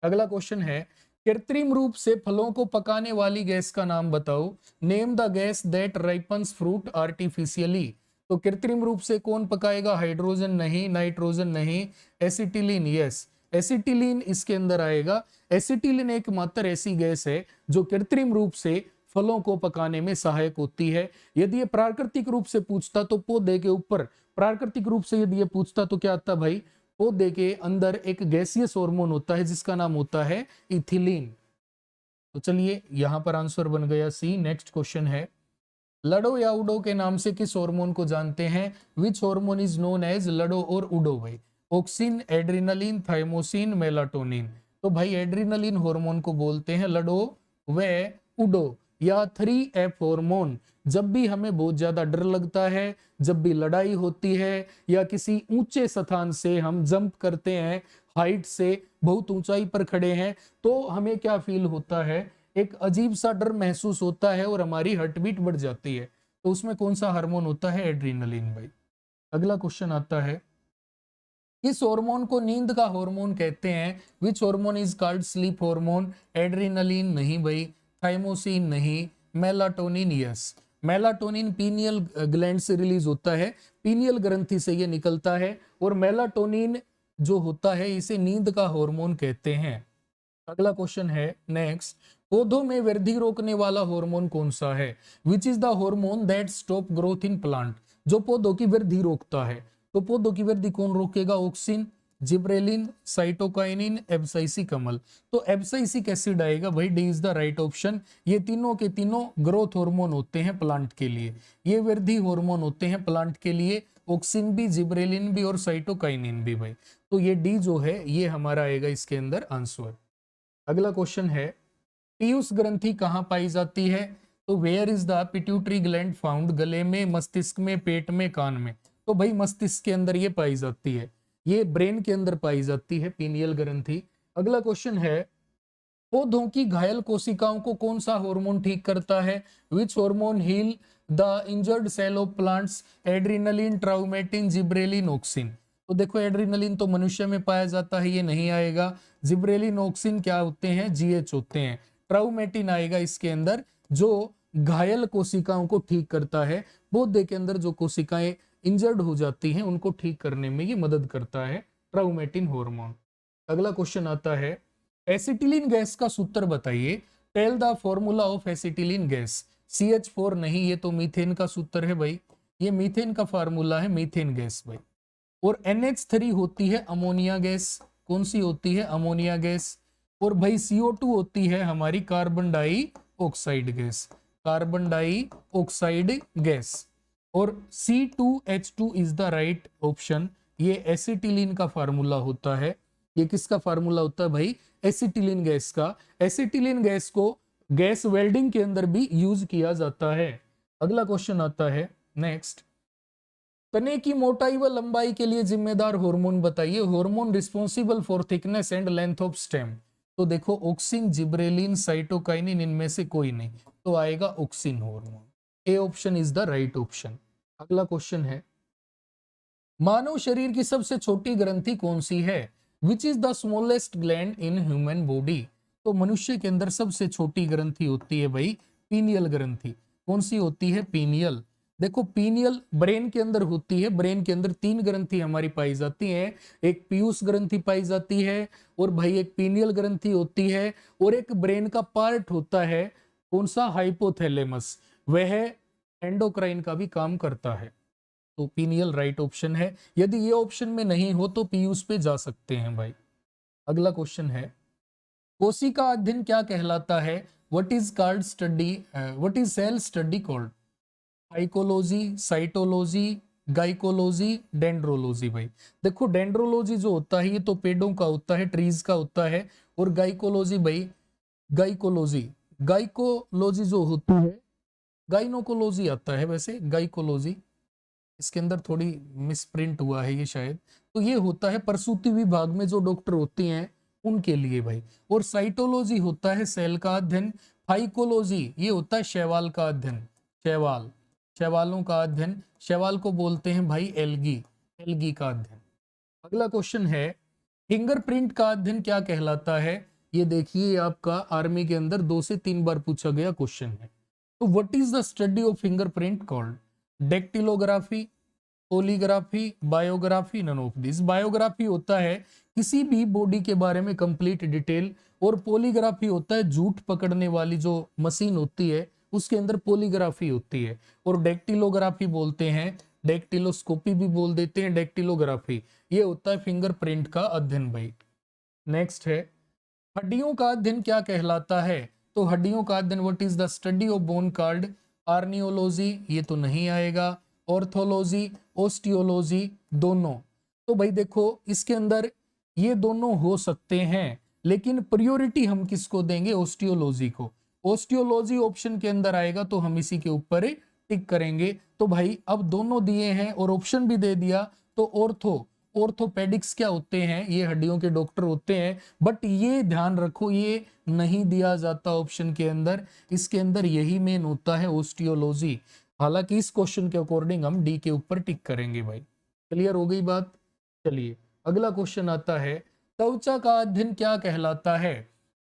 अगला क्वेश्चन है, कृत्रिम रूप से फलों को पकाने वाली गैस का नाम बताओ। Name the gas that ripens fruit artificially. तो कृत्रिम रूप से कौन पकाएगा? हाइड्रोजन नहीं, नाइट्रोजन नहीं, एसिटिलीन। यस, एसिटिलीन इसके अंदर आएगा। एसिटिलीन एकमात्र ऐसी गैस है जो कृत्रिम रूप से फलों को पकाने में सहायक होती है। यदि ये प्राकृतिक रूप से पूछता तो पौधे के ऊपर, प्राकृतिक रूप से यदि ये पूछता तो क्या आता भाई? पौधे के अंदर एक गैसियस हार्मोन होता है जिसका नाम होता है इथिलीन। तो चलिए यहां पर आंसर बन गया सी। नेक्स्ट क्वेश्चन है, लडो या उडो के नाम से किस हार्मोन को जानते हैं? Which hormone is known as लडो और उडो भाई? Auxin, adrenaline, thymosin, melatonin. तो भाई एड्रीनलिन हार्मोन को बोलते हैं लडो व उडो या 3F हार्मोन। जब भी हमें बहुत ज्यादा डर लगता है, जब भी लड़ाई होती है या किसी ऊंचे स्थान से हम जंप करते हैं, हाइट से बहुत ऊंचाई पर खड़े हैं, तो हमें क्या फील होता है? एक अजीब सा डर महसूस होता है और हमारी हार्ट बीट बढ़ जाती है। तो उसमें कौन सा हार्मोन होता है? एड्रीनलिन भाई। अगला क्वेश्चन आता है, इस हार्मोन को नींद का हार्मोन कहते हैं। Which hormone is called sleep hormone? Adrenaline नहीं भाई, थाइमोसिन नहीं, melatonin yes. Melatonin pineal gland से रिलीज होता है, पीनियल ग्रंथि से ये निकलता है और मेलाटोनिन जो होता है इसे नींद का हार्मोन कहते हैं। अगला क्वेश्चन है नेक्स्ट, पौधों में वृद्धि रोकने वाला हार्मोन कौन सा है? Which is the hormone that stop growth in plant? जो पौधों की वृद्धि रोकता है। तो पौधों की वृद्धि कौन रोकेगा? ऑक्सिन, जिब्रेलिन, साइटोकाइनिन, एब्साइसिक अम्ल। तो एब्साइसिक एसिड आएगा भाई, D is the right option. ये तीनों के तीनों ग्रोथ हार्मोन होते हैं प्लांट के लिए, ये वृद्धि हार्मोन होते हैं प्लांट के लिए, ऑक्सिन भी, जिब्रेलिन भी और साइटोकाइनिन भी भाई। तो ये डी जो है ये हमारा आएगा इसके अंदर आंसर। अगला क्वेश्चन है, पीयूष ग्रंथि कहाँ पाई जाती है? तो where is the pituitary gland found? गले में, मस्तिष्क में, पेट में, कान में? तो भाई मस्तिष्क के अंदर ये पाई जाती है, ये ब्रेन के अंदर पाई जाती है पीनियल ग्रंथि। अगला क्वेश्चन है, पौधों की घायल कोशिकाओं को कौन सा हार्मोन ठीक करता है? Which hormone heal the injured cell of plants? Adrenaline, traumatin, gibberellin, auxin? तो देखो एड्रीनलिन तो मनुष्य में पाया जाता है, ये नहीं आएगा। जिब्रेलिन, ऑक्सिन क्या होते हैं? जीएच होते हैं। ट्राउमेटिन आएगा इसके अंदर, जो घायल कोशिकाओं को ठीक करता है। पौधे के अंदर जो कोशिकाएं इंजर्ड हो जाती हैं उनको ठीक करने में ये मदद करता है, ट्राउमेटिन हार्मोन। अगला क्वेश्चन आता है, एसिटिलीन गैस का सूत्र बताइए। Tell the formula of acetylene gas. CH4 नहीं, ये तो मीथेन का सूत्र है भाई, ये मीथेन का फार्मूला है, मीथेन गैस भाई। और NH3 होती है अमोनिया गैस। कौन सी होती है? Ammonia gas. और भाई CO2 होती है हमारी carbon dioxide gas, carbon dioxide gas. और C2H2 is the right option. ये एसिटिलीन का फार्मूला होता है। ये किसका फार्मूला होता है भाई? एसिटिलीन गैस का। एसिटिलीन गैस को गैस वेल्डिंग के अंदर भी यूज किया जाता है। अगला क्वेश्चन आता है नेक्स्ट, तने की मोटाई व लंबाई के लिए जिम्मेदार हार्मोन बताइए। Hormone responsible for thickness and length of stem. तो देखो ऑक्सिन, जिब्रेलिन, साइटोकाइनिन, इनमें से कोई नहीं, तो आएगा auxin hormone. A option is the right option. अगला क्वेश्चन है, मानव शरीर की सबसे छोटी ग्रंथि कौन सी है? Which is the smallest gland in human body? तो मनुष्य के अंदर सबसे छोटी ग्रंथि होती है भाई पीनियल ग्रंथि। कौन सी होती है? पीनियल। देखो पीनियल ब्रेन के अंदर होती है, ब्रेन के अंदर 3 ग्रंथि हमारी पाई जाती हैं। एक पीयूष ग्रंथि पाई जाती है, और भाई एक पीनियल ग्रंथि होती है, और एक ब्रेन का पार्ट होता है, कौन सा? हाइपोथैलेमस, वह एंडोक्राइन का भी काम करता है। तो पीनियल राइट ऑप्शन है। यदि ये ऑप्शन में नहीं हो तो पीयूष पे जा सकते हैं भाई। अगला क्वेश्चन है, कोशिका अध्ययन क्या कहलाता है? What is called study, what is cell study called? Psychology, cytology, phycology, dendrology भाई। देखो डेंड्रोलॉजी जो होता है ये तो पेड़ों का होता है, ट्रीज का होता है। और गाइकोलॉजी भाई, गाइकोलॉजी, गाइकोलॉजी जो होती है, गाइनोकोलॉजी आता है वैसे, गाइकोलॉजी इसके अंदर थोड़ी मिसप्रिंट हुआ है ये शायद। तो ये होता है प्रसूति विभाग में जो डॉक्टर होती हैं उनके लिए भाई। और साइटोलॉजी होता है सेल का अध्ययन। फाइकोलॉजी ये होता है शैवाल का अध्ययन, शैवाल, शैवालों का अध्ययन। शैवाल को बोलते हैं भाई एल्गी, एल्गी का अध्ययन। अगला क्वेश्चन है, फिंगरप्रिंट का अध्ययन क्या कहलाता है? ये देखिए आपका आर्मी के अंदर 2 से 3 बार पूछा गया क्वेश्चन है। तो what is the study of fingerprint called? Dactylography, polygraphy, biography, none of this. Biography होता है किसी भी बॉडी के बारे में कंप्लीट डिटेल, और पॉलीग्राफी होता है झूठ पकड़ने वाली जो मशीन होती है उसके अंदर पॉलीग्राफी होती है। और डेक्टिलोग्राफी बोलते हैं, डेक्टिलोस्कोपी भी बोल देते हैं, डेक्टिलोग्राफी ये होता है फिंगरप्रिंट का अध्ययन भाई। नेक्स्ट है, हड्डियों का अध्ययन क्या कहलाता है? तो हड्डियों का अध्ययन, what is the study of bone called? आर्नियोलॉजी ये तो नहीं आएगा। ऑर्थोलॉजी, ओस्टियोलॉजी, दोनों। तो भाई देखो इसके अंदर ये दोनों हो सकते हैं, लेकिन प्रायोरिटी हम किसको देंगे? ओस्टियोलॉजी को। ओस्टियोलॉजी ऑप्शन के अंदर आएगा तो हम इसी के ऊपर टिक करेंगे। तो भाई अब दोनों दिए हैं और ऑप्शन भी दे दिया, तो ऑर्थो, ऑर्थोपेडिक्स क्या होते हैं? ये हड्डियों के डॉक्टर होते हैं। बट ये ध्यान रखो ये नहीं दिया जाता ऑप्शन के अंदर, इसके अंदर यही मेन होता है ओस्टियोलॉजी। हालांकि इस क्वेश्चन के अकॉर्डिंग हम डी के ऊपर टिक करेंगे भाई। क्लियर हो गई बात? चलिए अगला क्वेश्चन आता है, त्वचा का अध्ययन क्या कहलाता है?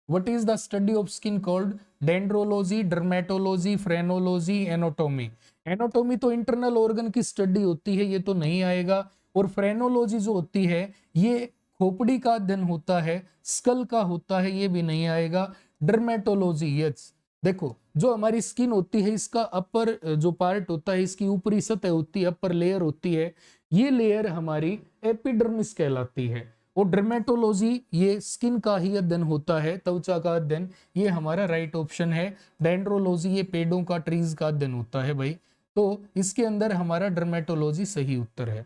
What is the study of skin called? Dendrology, dermatology, phrenology, anatomy. Anatomy तो इंटरनल ऑर्गन की स्टडी होती है, ये तो नहीं आएगा। और फ्रेनोलॉजी जो होती है ये खोपड़ी का अध्ययन होता है, स्कल का होता है, ये भी नहीं आएगा। डर्मेटोलॉजी, यस देखो जो हमारी स्किन होती है इसका अपर जो पार्ट होता है, इसकी ऊपरी सतह होती है, अपर लेयर होती है, ये लेयर हमारी एपिडर्मिस कहलाती है। और डर्मेटोलॉजी ये स्किन का ही अध्ययन होता है, त्वचा का अध्ययन, ये हमारा राइट ऑप्शन है। डेंड्रोलॉजी ये पेड़ों का, ट्रीज का अध्ययन होता है भाई, तो इसके अंदर हमारा डर्मेटोलॉजी सही उत्तर है।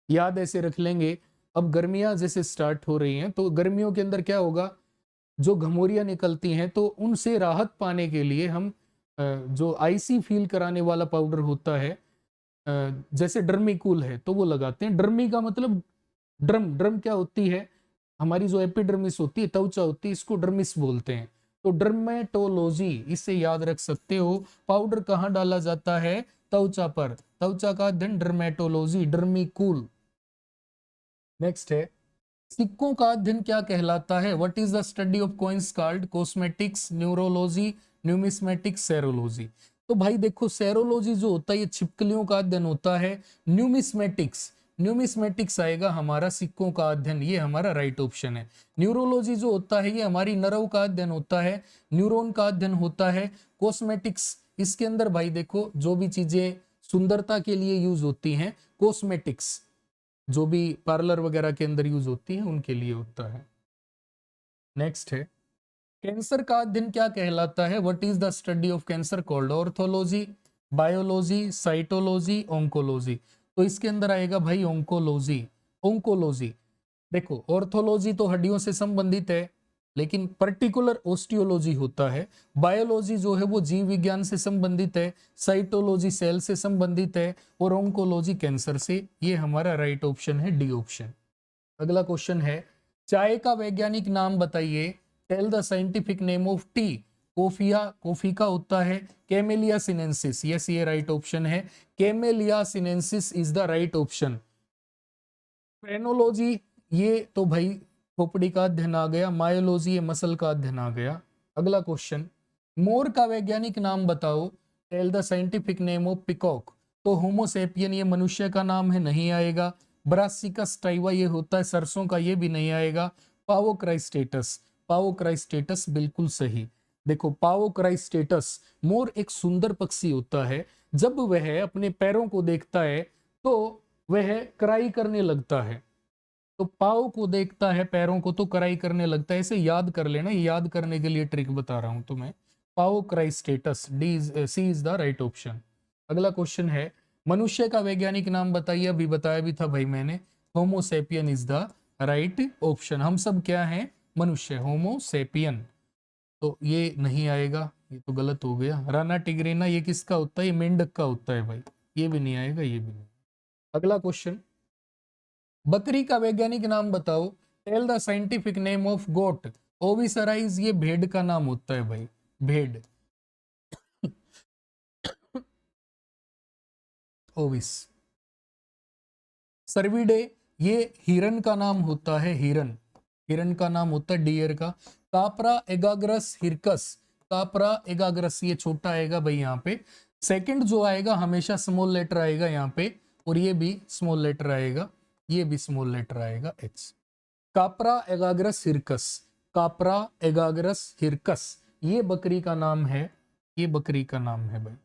याद ऐसे रख लेंगे। अब गर्मियां जैसे स्टार्ट हो रही हैं तो गर्मियों के अंदर क्या होगा, जो घमौरियां निकलती हैं तो उनसे राहत पाने के लिए हम जो आईसी फील कराने वाला पाउडर होता है, जैसे डर्मिकूल है तो वो लगाते हैं। डर्मी का मतलब ड्रम, ड्रम क्या होती है, हमारी जो एपिडर्मिस होती है, त्वचा होती है, इसको डर्मिस बोलते हैं। तो डर्मेटोलॉजी इससे याद रख सकते हो। पाउडर कहाँ डाला जाता है, त्वचा पर, त्वचा का अध्ययन डर्मेटोलॉजी, डर्मिकूल। नेक्स्ट है, सिक्कों का अध्ययन क्या कहलाता है? What is the study of coins called? Cosmetics, neurology, numismatics, serology. तो भाई देखो, सेरोलॉजी जो होता है ये छिपकलियों का अध्ययन होता है। न्यूमिस्मेटिक्स, न्यूमिस्मेटिक्स आएगा हमारा सिक्कों का अध्ययन, ये हमारा राइट ऑप्शन है। न्यूरोलॉजी जो होता है ये हमारी नर्व का अध्ययन होता है, न्यूरॉन का अध्ययन होता है। कॉस्मेटिक्स, इसके अंदर भाई देखो जो भी चीजें सुंदरता के लिए यूज होती हैं, कॉस्मेटिक्स जो भी पार्लर वगैरह के अंदर यूज होती है उनके लिए होता है। नेक्स्ट है, कैंसर का अध्ययन क्या कहलाता है? What is the study of cancer called? Orthology, biology, cytology, oncology. तो इसके अंदर आएगा भाई ओंकोलॉजी, ओंकोलॉजी। देखो ऑर्थोलॉजी तो हड्डियों से संबंधित है, लेकिन पर्टिकुलर ऑस्टियोलॉजी होता है। बायोलॉजी जो है वो जीव विज्ञान से संबंधित है, साइटोलॉजी सेल से संबंधित है, और ओंकोलॉजी कैंसर से। ये हमारा राइट ऑप्शन है, डी ऑप्शन। अगला क्वेश्चन है, चाय का वैज्ञानिक नाम बताइए। Tell the scientific name of tea. Coffea, coffee का होता है। कैमेलिया सिनेंसिस, यस ये राइट ऑप्शन है। Camellia sinensis is the right option. Phrenology ये तो भाई खोपड़ी का अध्ययन आ गया। मायोलॉजी ये मसल का अध्ययन आ गया। अगला क्वेश्चन, मोर का वैज्ञानिक नाम बताओ। Tell the scientific name of peacock. तो होमोसेपियन ये मनुष्य का नाम है, नहीं आएगा। ब्रासिकस टाइवा ये होता है सरसों का, ये भी नहीं आएगा। पावोक्राइस्टेटस, पावोक्राइस्टेटस बिल्कुल सही। देखो पावोक्राइस्टेटस, मोर एक सुंदर पक्षी होता है। जब वह अपने पैरों को देखता है तो वह क्राई करने लगता है। तो पाव को देखता है, पैरों को, तो कराई करने लगता है। इसे याद कर लेना, याद करने के लिए ट्रिक बता रहा हूं तुम्हें। पावोक्राइस्टेटस, सी इज द राइट ऑप्शन। अगला क्वेश्चन है, मनुष्य का वैज्ञानिक नाम बताइए। अभी बताया भी था भाई मैंने, Homo sapien is the right option. हम सब क्या हैं? मनुष्य, होमोसेपियन। तो ये नहीं आएगा, ये तो गलत हो गया। राना टिग्रीना ये किसका होता है? ये मेंढक का होता है भाई, ये भी नहीं आएगा, ये भी नहीं। अगला क्वेश्चन, बकरी का वैज्ञानिक नाम बताओ। Tell the scientific name of goat. Ovis aries ये भेड़ का नाम होता है भाई, भेड़, ओविस। सर्विडे ये हिरन का नाम होता है, हिरन, हिरन का नाम होता है डियर का। कापरा एगाग्रस हिरकस, कापरा एगाग्रस ये छोटा आएगा भाई यहाँ पे। सेकंड जो आएगा हमेशा स्मॉल लेटर आएगा यहाँ पे, और ये भी स्मॉल लेटर आएगा, ये भी स्मॉल लेटर आएगा, H. Kapra एगाग्रस hircus, Kapra एगाग्रस hircus ये बकरी का नाम है, ये बकरी का नाम है भाई।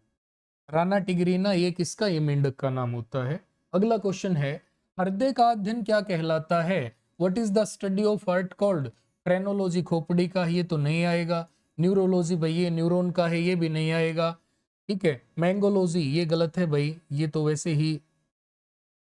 राना टिग्रीना ये किसका? ये मेंढक का नाम होता है। अगला क्वेश्चन है, हृदय का अध्ययन क्या कहलाता है? What is the study of heart called? Phrenology खोपड़ी का, ये तो नहीं आएगा। न्यूरोलॉजी भाई ये न्यूरॉन का है, ये भी नहीं आएगा। ठीक है, मैंगोलॉजी ये गलत है भाई, ये तो वैसे ही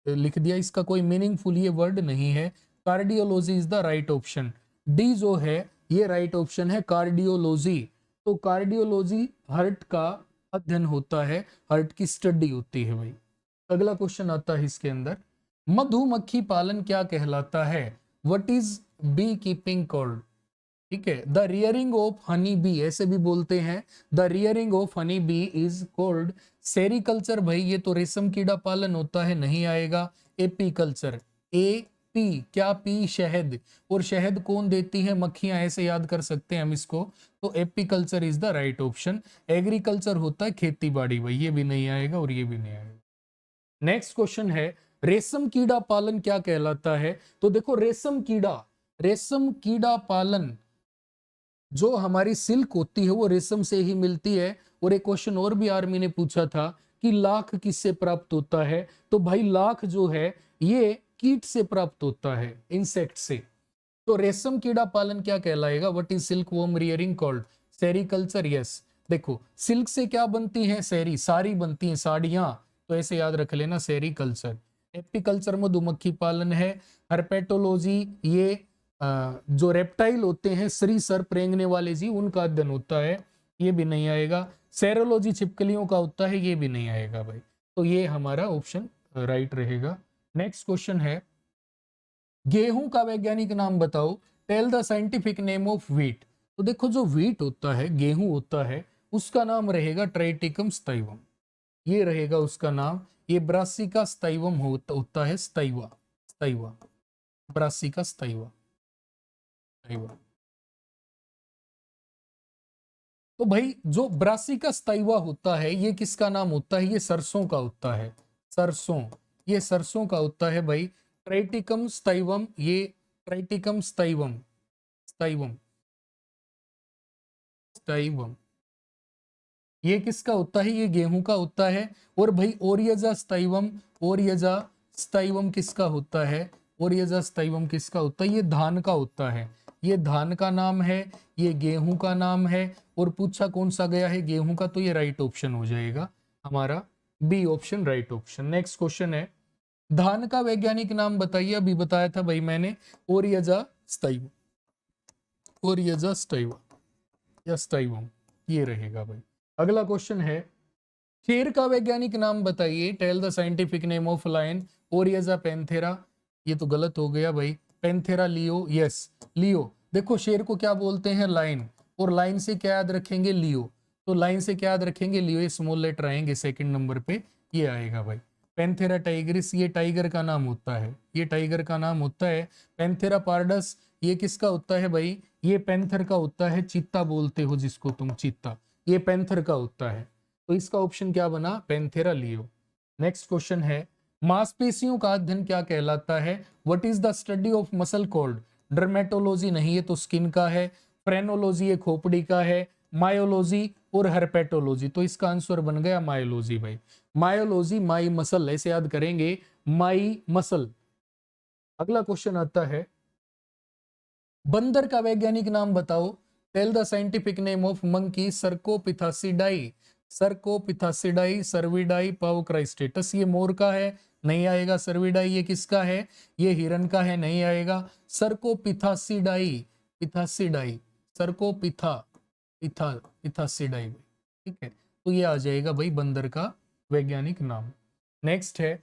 लिख दिया, इसका कोई मीनिंगफुल ये वर्ड नहीं है। Cardiology is the right option. D जो है ये राइट ऑप्शन है, कार्डियोलॉजी। तो कार्डियोलॉजी हार्ट का अध्ययन होता है, हार्ट की स्टडी होती है भाई। अगला क्वेश्चन आता है इसके अंदर, मधुमक्खी पालन क्या कहलाता है? What is bee keeping called? ठीक है, the rearing of honey bee ऐसे भी बोलते हैं। The rearing of honey bee is called sericulture. भाई ये तो रेशम कीड़ा पालन होता है, नहीं आएगा। एपीकल्चर, ए पी क्या? पी शहद, और शहद कौन देती है? मक्खियां, ऐसे याद कर सकते हैं हम इसको। तो apiculture is the right option. Agriculture होता है खेती बाड़ी, भाई ये भी नहीं आएगा और ये भी नहीं आएगा। नेक्स्ट क्वेश्चन है, रेशम कीड़ा पालन क्या कहलाता है? तो देखो रेशम कीड़ा, रेशम कीड़ा पालन, जो हमारी सिल्क होती है वो रेशम से ही मिलती है। और एक क्वेश्चन और भी आर्मी ने पूछा था कि लाख किससे प्राप्त होता है? तो भाई लाख जो है ये कीट से प्राप्त होता है, इंसेक्ट से। तो रेशम कीड़ा पालन क्या कहलाएगा? What is silk worm rearing called? Sericulture. Yes, देखो सिल्क से क्या बनती है? सेरी, साड़ी बनती है, साड़ियां, तो ऐसे याद रख लेना सेरीकल्चर। एपीकल्चर मधुमक्खी पालन है। हर्पेटोलॉजी ये जो रेप्टाइल होते हैं श्री सर्प रेंगने वाले जीव, उनका अध्ययन होता है, ये भी नहीं आएगा। सेरोलॉजी छिपकलियों का होता है, ये भी नहीं आएगा भाई। तो ये हमारा ऑप्शन राइट रहेगा। नेक्स्ट क्वेश्चन है, गेहूं का वैज्ञानिक नाम बताओ। Tell the scientific name of wheat. तो देखो जो व्हीट होता है, गेहूं होता है, उसका नाम रहेगा ट्राइटिकम स्टाइवम, ये रहेगा उसका नाम। ये ब्रासिका स्टाइवम होता है, स्टाइवा, स्टाइवा, ब्रासिका स्टाइवा, स्टाइवा। तो भाई जो ब्रासिका स्टाइवा होता है, ये किसका नाम होता है? ये सरसों का होता है, सरसों, ये सरसों का होता है भाई। ट्राइटिकम स्टाइवम, ये ट्राइटिकम स्टाइवम, स्टाइवम, स्टाइवम, ये किसका होता है? ये गेहूं का होता है। और भाई ओरियजा स्टाइवम, ओरियजा स्टाइवम किसका होता है? ओरियजा स्टाइवम किसका होता है? ये धान का होता है, ये धान का नाम है, ये गेहूं का नाम है। और पूछा कौन सा गया है? गेहूं का, तो ये राइट ऑप्शन हो जाएगा हमारा, B option right option. Next question है, धान का वैज्ञानिक नाम बताइए। अभी बताया था भाई मैंने, ओरियजा स्टाइवम, ओरियजा स्टाइवम या स्टाइवम, ये रहेगा भाई। अगला क्वेश्चन है, शेर का वैज्ञानिक नाम बताइए। Tell the scientific name of lion. Oryza Panthera, ये तो गलत हो गया भाई, पैंथेरा लियो, यस लियो। देखो शेर को क्या बोलते हैं? लाइन, और लाइन से क्या याद रखेंगे? लियो, तो लाइन से क्या याद रखेंगे? लियो, ये स्मॉल लेटर आएंगे सेकंड नंबर पे, ये आएगा भाई। पैंथेरा टाइगरिस, ये टाइगर का नाम होता है, ये टाइगर का नाम होता है। पैंथेरा पार्डस, ये किसका होता है भाई? ये पैंथर का होता है, चीता बोलते हो जिसको तुम, चीता, ये पैंथर का होता है। तो इसका ऑप्शन क्या बना? Panthera leo. नेक्स्ट क्वेश्चन है, मांसपेशियों का अध्ययन क्या कहलाता है? What is the study of muscle called? Dermatology नहीं, ये तो स्किन का है। फ्रेनोलॉजी ये खोपड़ी का है। मायोलॉजी और हर्पेटोलॉजी, तो इसका आंसर बन गया मायोलॉजी भाई। मायोलॉजी, माई मसल, ऐसे याद करेंगे, माई मसल। अगला क्वेश्चन आता है, बंदर का वैज्ञानिक नाम बताओ। Tell the scientific name of monkey. Cercopithecidae, Cercopithecidae, Cervidae, Pavo cristatus, ये मोर का है, नहीं आएगा। सर्विडाई ये किसका है? ये हिरन का है, नहीं आएगा। सर्कोपिथासिडाई, पिथासिडाई, सर्कोपिथा, पिथा, पिथासिडाई, ठीक है, तो ये आ जाएगा भाई बंदर का वैज्ञानिक नाम। नेक्स्ट है,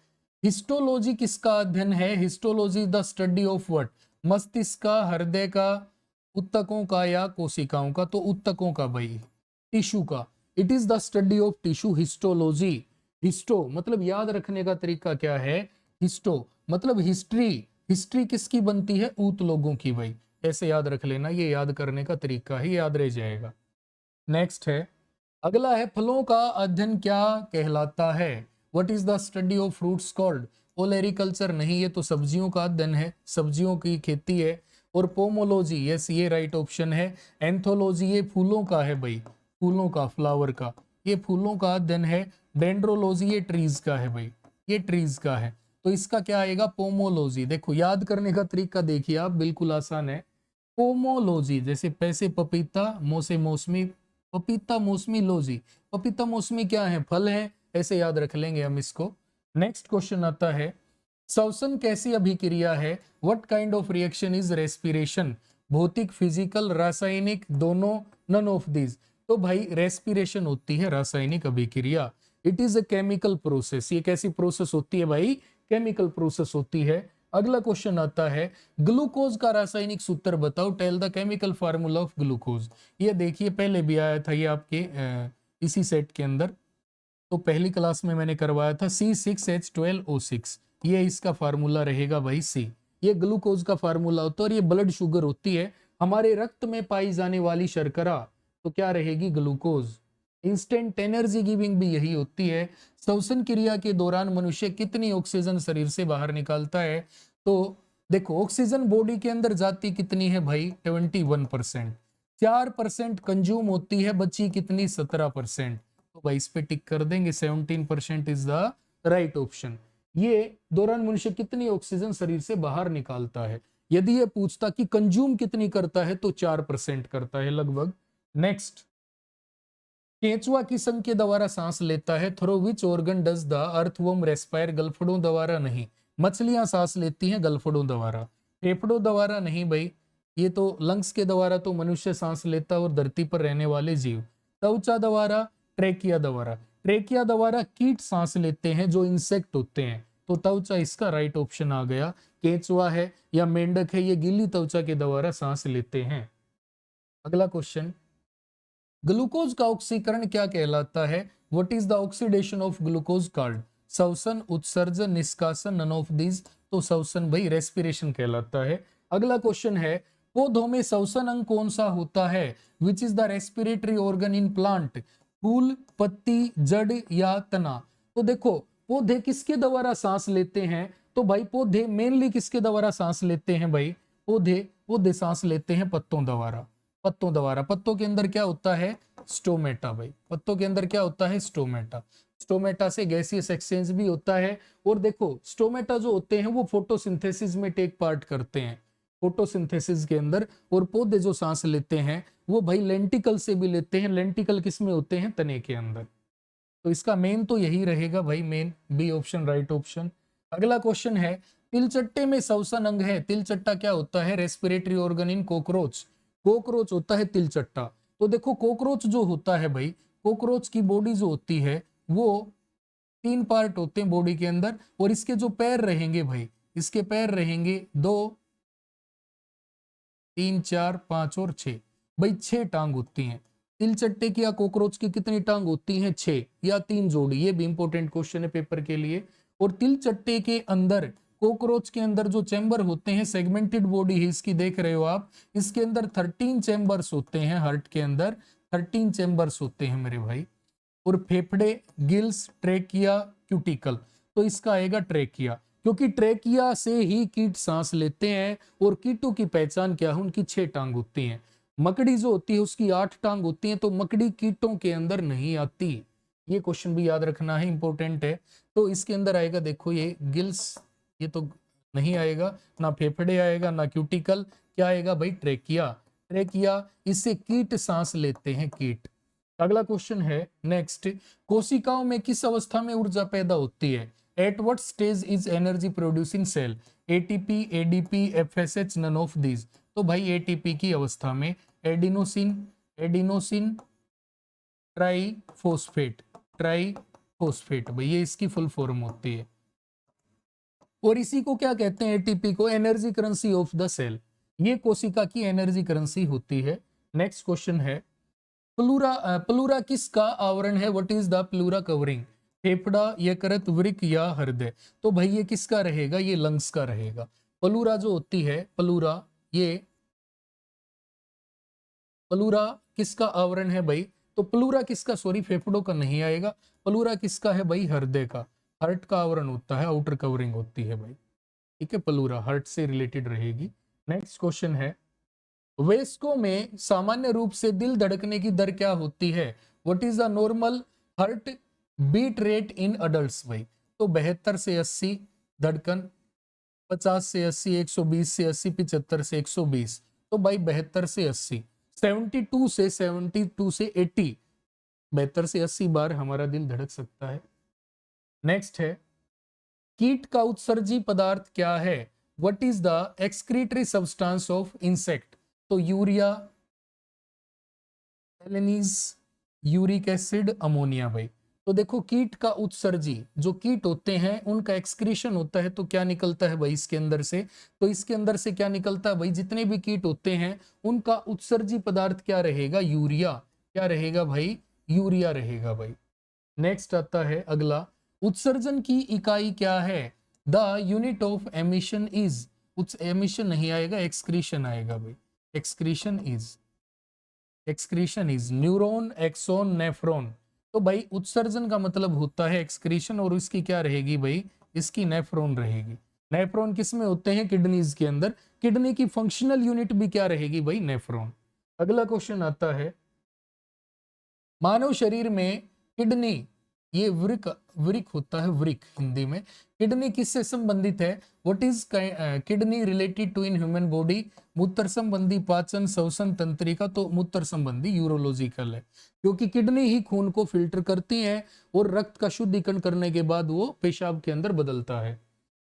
हिस्टोलॉजी किसका अध्ययन है? Histology the study of what? मस्तिष्क का, हृदय का, उत्तकों का या कोशिकाओं का? तो उत्तकों का भाई, टिश्यू का। It is the study of tissue, histology. Histo मतलब याद रखने का तरीका क्या है? हिस्टो मतलब हिस्ट्री, हिस्ट्री किसकी बनती है? ऊत लोगों की भाई, ऐसे याद रख लेना, ये याद करने का तरीका है, याद रह जाएगा। नेक्स्ट है, अगला है, फलों का अध्ययन क्या कहलाता है? What is the study of fruits called? Olericulture नहीं, ये तो सब्जियों का अध्ययन है, सब्जियों की खेती है। और पोमोलॉजी, यस ये राइट ऑप्शन है। एंथोलॉजी ये फूलों का है भाई, फूलों का, फ्लावर का, ये फूलों का अध्ययन है। डेंड्रोलॉजी ये ट्रीज का है भाई, ये ट्रीज का है। तो इसका क्या आएगा? पोमोलॉजी। देखो याद करने का तरीका देखिए आप, बिल्कुल आसान है। पोमोलॉजी, जैसे पैसे पपीता, मोसे मौसमी, पपीता मौसमी लॉजी, पपीता मौसमी क्या है? फल है, ऐसे याद रख लेंगे हम इसको। नेक्स्ट क्वेश्चन आता है, श्वसन कैसी अभिक्रिया है? What kind of reaction is respiration? भौतिक, फिजिकल, रासायनिक, दोनों, नन ऑफ दीज? तो भाई रेस्पिरेशन होती है रासायनिक अभिक्रिया। It is a chemical process. ये कैसी प्रोसेस होती है भाई? केमिकल प्रोसेस होती है। अगला क्वेश्चन आता है, ग्लूकोज का रासायनिक सूत्र बताओ। Tell the chemical formula of glucose. ये देखिए पहले भी आया था ये आपके इसी सेट के अंदर, तो पहली क्लास में मैंने करवाया था। C6H12O6, ये इसका फार्मूला रहेगा भाई सी। ये ग्लूकोज का फार्मूला होता है और ये ब्लड शुगर होती है, हमारे रक्त में पाई जाने वाली शर्करा, तो क्या रहेगी? ग्लूकोज। इंस्टेंट एनर्जी गिविंग भी यही होती है। श्वसन क्रिया के दौरान मनुष्य कितनी ऑक्सीजन शरीर से बाहर निकालता है? तो देखो ऑक्सीजन बॉडी के अंदर जाती कितनी है भाई? 21%। 4% कंज्यूम होती है, बची कितनी? 17%। तो भाई इस पे टिक कर देंगे, 17% इज द राइट ऑप्शन। ये दौरान मनुष्य कितनी ऑक्सीजन शरीर से बाहर निकालता है? यदि ये पूछता कि कंज्यूम कितनी करता है तो 4% करता है लगभग। नेक्स्ट, केंचुआ किस अंग के द्वारा सांस लेता है? Through which organ does the earthworm respire? गलफड़ों द्वारा नहीं, मछलियां सांस लेती हैं गलफड़ों द्वारा, फेफड़ों द्वारा नहीं भाई, ये तो लंग्स के द्वारा तो मनुष्य सांस लेता है और धरती पर रहने वाले जीव। त्वचा द्वारा, ट्रेकिया द्वारा, ट्रेकिया द्वारा कीट सांस लेते हैं जो इंसेक्ट होते हैं, तो त्वचा इसका राइट ऑप्शन आ गया। केंचुआ है या मेंढक है, ये गीली त्वचा के द्वारा सांस लेते हैं। अगला क्वेश्चन, ग्लूकोज का ऑक्सीकरण क्या कहलाता है? What is the oxidation of glucose called? श्वसन, उत्सर्जन, निष्कासन, नन ऑफ दीज। तो श्वसन भाई रेस्पिरेशन कहलाता है। अगला क्वेश्चन है, पौधों में श्वसन अंग कौन सा होता है? Which is the respiratory organ in plant? फूल, पत्ती, जड़ या तना? तो देखो पौधे किसके द्वारा सांस लेते हैं? तो भाई पौधे मेनली किसके द्वारा सांस लेते हैं भाई? पौधे पौधे सांस लेते हैं पत्तों द्वारा, पत्तों द्वारा। पत्तों के अंदर क्या होता है? स्टोमेटा भाई, पत्तों के अंदर क्या होता है? स्टोमेटा। स्टोमेटा से गैसियस एक्सचेंज भी होता है। और देखो स्टोमेटा जो होते हैं वो फोटोसिंथेसिस में टेक पार्ट करते हैं, फोटोसिंथेसिस के अंदर। और पौधे जो सांस लेते हैं वो भाई लेंटिकल से भी लेते हैं। लेंटिकल किस में होते हैं? तने के अंदर। तो इसका मेन तो यही रहेगा भाई, main B option right option. अगला क्वेश्चन है, तिलचट्टे में श्वसन अंग है। तिलचट्टा क्या होता है? रेस्पिरेटरी ऑर्गन इन कॉकरोच। कॉकरोच होता है तिलचट्टा। तो देखो कॉकरोच जो होता है भाई, कॉकरोच की बॉडी जो होती है वो 3 पार्ट होते हैं बॉडी के अंदर। और इसके जो पैर रहेंगे भाई, इसके पैर रहेंगे 2, 3, 4, 5 और 6 भाई, 6 टांग होती हैं। तिलचट्टे की या कॉकरोच की कितनी टांग होती हैं? 6 या 3 जोड़ी। ये भी इंपॉर्टेंट क्वेश्चन है पेपर के लिए। और तिलचट्टे के अंदर, कॉकरोच के अंदर जो चैम्बर होते हैं, सेगमेंटेड बॉडी है इसकी, देख रहे हो आप, इसके अंदर 13 चैम्बर्स होते हैं। हार्ट के अंदर 13 चैम्बर्स होते हैं मेरे भाई। और फेफड़े, गिल्स, ट्रेकिया, क्यूटिकल। तो इसका आएगा ट्रेकिया, क्योंकि ट्रेकिया से ही कीट सांस लेते हैं। और कीटों की पहचान क्या है? उनकी 6 टांग होती हैं। मकड़ी जो होती है उसकी 8 टांग होती हैं, तो मकड़ी कीटों के अंदर नहीं आती। ये क्वेश्चन भी याद रखना है, इंपॉर्टेंट है। तो इसके अंदर आएगा, देखो ये गिल्स, ये तो नहीं आएगा, ना फेफड़े आएगा, ना क्यूटिकल। क्या आएगा भाई? ट्रेकिया। ट्रेकिया, इससे कीट सांस लेते हैं, कीट। अगला क्वेश्चन है नेक्स्ट, कोशिकाओं में किस अवस्था में ऊर्जा पैदा होती है? At what stage is energy producing cell? ATP, ADP, FSH, none of these. तो भाई एटीपी की अवस्था में। एडिनोसिन, एडिनोसिन ट्राइफॉस्फेट, ट्राइफॉस्फेट भाई, ये इसकी फुल फॉर्म होती है। और इसी को क्या कहते हैं? एटीपी को energy currency of the cell. ये कोशिका की एनर्जी करेंसी होती है। नेक्स्ट क्वेश्चन है, प्लूरा, प्लूरा किसका आवरण है? What is the pleura covering? फेफड़ा, यकृत, वृक्क या हृदय? तो भाई ये किसका रहेगा? ये लंग्स का रहेगा। प्लूरा जो होती है, प्लूरा, ये प्लूरा किसका आवरण है भाई? तो प्लूरा किसका, सॉरी फेफड़ों का नहीं आएगा। प्लूरा किसका है भाई? हृदय का। हार्ट का आवरण होता है, आउटर कवरिंग होती है भाई। ठीक है, प्लूरा हार्ट से रिलेटेड रहेगी। नेक्स्ट क्वेश्चन है, वयस्कों में सामान्य रूप से दिल धड़कने की दर क्या होती है? What is the normal heart beat rate in adults भाई? तो 72 से 80 धड़कन, 50 से 80, 120 से 80, 75 से 120। तो भाई 72 से 80, 72 से 72 से 80, 72 से 80 बार हमारा दिल धड़क सकता है। नेक्स्ट है, कीट का उत्सर्जी पदार्थ क्या है? What is the excretory substance of insect? तो यूरिया, एलेनीज, यूरिक एसिड, अमोनिया भाई। तो देखो कीट का उत्सर्जी, जो कीट होते हैं उनका एक्सक्रीशन होता है, तो क्या निकलता है भाई इसके अंदर से? तो इसके अंदर से क्या निकलता है भाई? जितने भी कीट होते हैं उनका उत्सर्जी पदार्थ क्या रहेगा? यूरिया। क्या रहेगा भाई? यूरिया रहेगा भाई। नेक्स्ट आता है अगला, उत्सर्जन की इकाई क्या है? The unit of emission is. Emission नहीं आएगा, एक्सक्रीशन आएगा भाई। Excretion is, excretion is neuron, axon, nephron. तो भाई उत्सर्जन का मतलब होता है एक्सक्रीशन, और इसकी क्या रहेगी भाई? इसकी नेफ्रॉन रहेगी। नेफ्रॉन किस में होते हैं? किडनीज के अंदर। किडनी की फंक्शनल यूनिट भी क्या रहेगी भाई? नेफ्रॉन। अगला क्वेश्चन आता है, मानव शरीर में किडनी ये वृक वृक होता है, वृक हिंदी में। किडनी किससे संबंधित है? What is kidney related to in human body? मूत्र संबंधी, पाचन, श्वसन तंत्रिका। तो मूत्र संबंधी, यूरोलॉजिकल है, क्योंकि किडनी ही खून को फिल्टर करती है और रक्त का शुद्धिकरण करने के बाद वो पेशाब के अंदर बदलता है।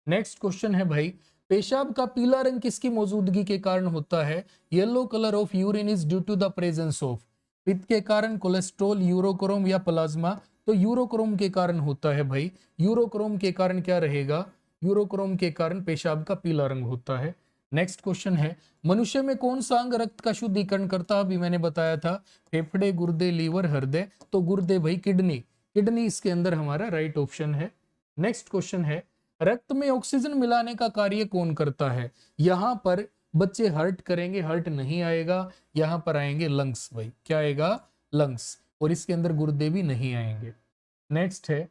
नेक्स्ट क्वेश्चन है भाई, पेशाब का पीला रंग किसकी मौजूदगी के कारण होता है? Yellow colour of urine is due to the presence of. पित्त के कारण, कोलेस्ट्रॉल, यूरोक्रोम या प्लाज्मा? तो यूरोक्रोम के कारण होता है भाई। यूरोक्रोम के कारण क्या रहेगा? यूरोक्रोम के कारण पेशाब का पीला रंग होता है। नेक्स्ट क्वेश्चन है, मनुष्य में कौन सा अंग रक्त का शुद्धिकरण करता है? अभी मैंने बताया था, फेफड़े, गुर्दे, लीवर, हृदय। तो गुर्दे भाई, किडनी, किडनी इसके अंदर हमारा राइट ऑप्शन है। नेक्स्ट क्वेश्चन है, रक्त में ऑक्सीजन मिलाने का कार्य कौन करता है? यहां पर बच्चे हर्ट करेंगे, हर्ट नहीं आएगा, यहां पर आएंगे लंग्स भाई। क्या आएगा? लंग्स। और इसके अंदर गुर्दे भी नहीं आएंगे। नेक्स्ट है,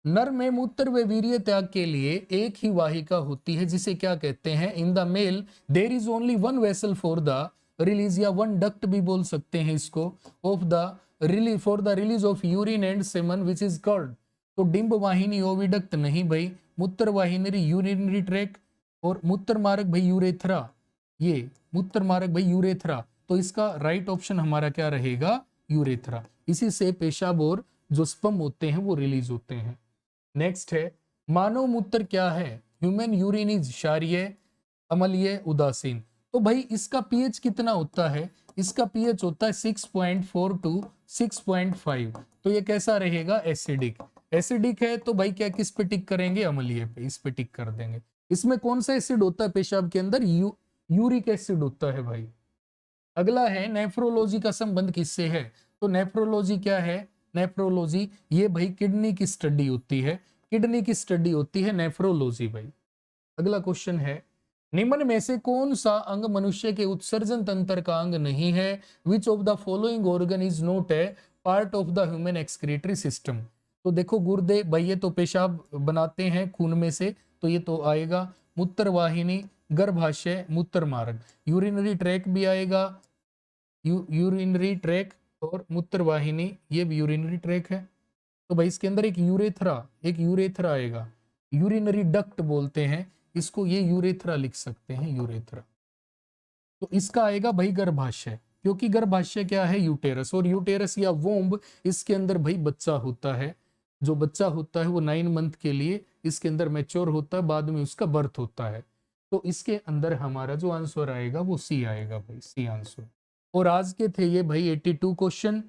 नर में मूत्र व वीर्य त्याग के लिए एक ही वाहिका होती है, जिसे क्या कहते हैं? In the male there is only one vessel for the release, या वन डक्ट भी बोल सकते हैं इसको, of the release, for the release of urine and semen which is called. तो डिंब वाहिनी ओविडक्ट नहीं भाई, मूत्र वाहिनी यूरिनरी ट्रैक, और मूत्र मार्ग भाई यूरेथ्रा, ये मूत्र मार्ग भाई यूरेथ्रा। तो इसका राइट ऑप्शन हमारा क्या रहेगा? यूरेथ्रा। इसी से पेशाब और जो स्पर्म होते हैं वो रिलीज होते हैं। नेक्स्ट है, मानव मूत्र क्या है? ह्यूमन यूरिन इज क्षारीय, अम्लीय, उदासीन। तो भाई इसका पीएच कितना होता है? इसका पीएच होता है 6.4 टू 6.5। तो ये कैसा रहेगा? एसिडिक। एसिडिक है तो भाई क्या, किस पे टिक करेंगे? अम्लीय पे, इस पे टिक कर देंगे। इसमें कौन सा एसिड होता है पेशाब के अंदर? यूरिक एसिड होता है भाई। अगला है, नेफ्रोलॉजी का संबंध किससे है? तो नेफ्रोलॉजी क्या है? नेफ्रोलॉजी ये भाई किडनी की स्टडी होती है, किडनी की स्टडी होती है नेफ्रोलॉजी भाई। अगला क्वेश्चन है, निम्न में से कौन सा अंग मनुष्य के उत्सर्जन तंत्र का अंग नहीं है? Which of the following organ is not A part of the human excretory system? तो देखो, गुर्दे भाई ये तो पेशाब बनाते हैं खून में से, तो ये तो आएगा। मूत्र वाहिनी, गर्भाशय, मूत्र मार्ग, यूरिनरी ट्रैक भी आएगा, यूरिनरी ट्रैक और मूत्र वाहिनी, ये भी यूरिनरी ट्रैक है। तो भाई इसके अंदर एक यूरेथ्रा आएगा, यूरिनरी डक्ट बोलते हैं इसको, ये यूरेथ्रा लिख सकते हैं, यूरेथ्रा। तो इसका आएगा भाई गर्भाशय, क्योंकि गर्भाशय क्या है? यूटेरस, और यूटेरस या वोम्ब, इसके अंदर भाई बच्चा होता है। जो बच्चा होता है वो 9 मंथ के लिए इसके अंदर मैच्योर होता है, बाद में उसका बर्थ होता है। तो इसके अंदर हमारा जो आंसर आएगा वो सी आएगा भाई, सी आंसर। और आज के थे ये भाई 82 क्वेश्चन,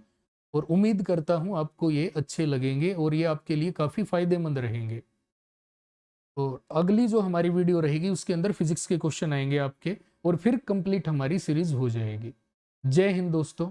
और उम्मीद करता हूं आपको ये अच्छे लगेंगे और ये आपके लिए काफी फायदेमंद रहेंगे। और अगली जो हमारी वीडियो रहेगी उसके अंदर फिजिक्स के क्वेश्चन आएंगे आपके, और फिर कंप्लीट हमारी सीरीज हो जाएगी। जय हिंद दोस्तों।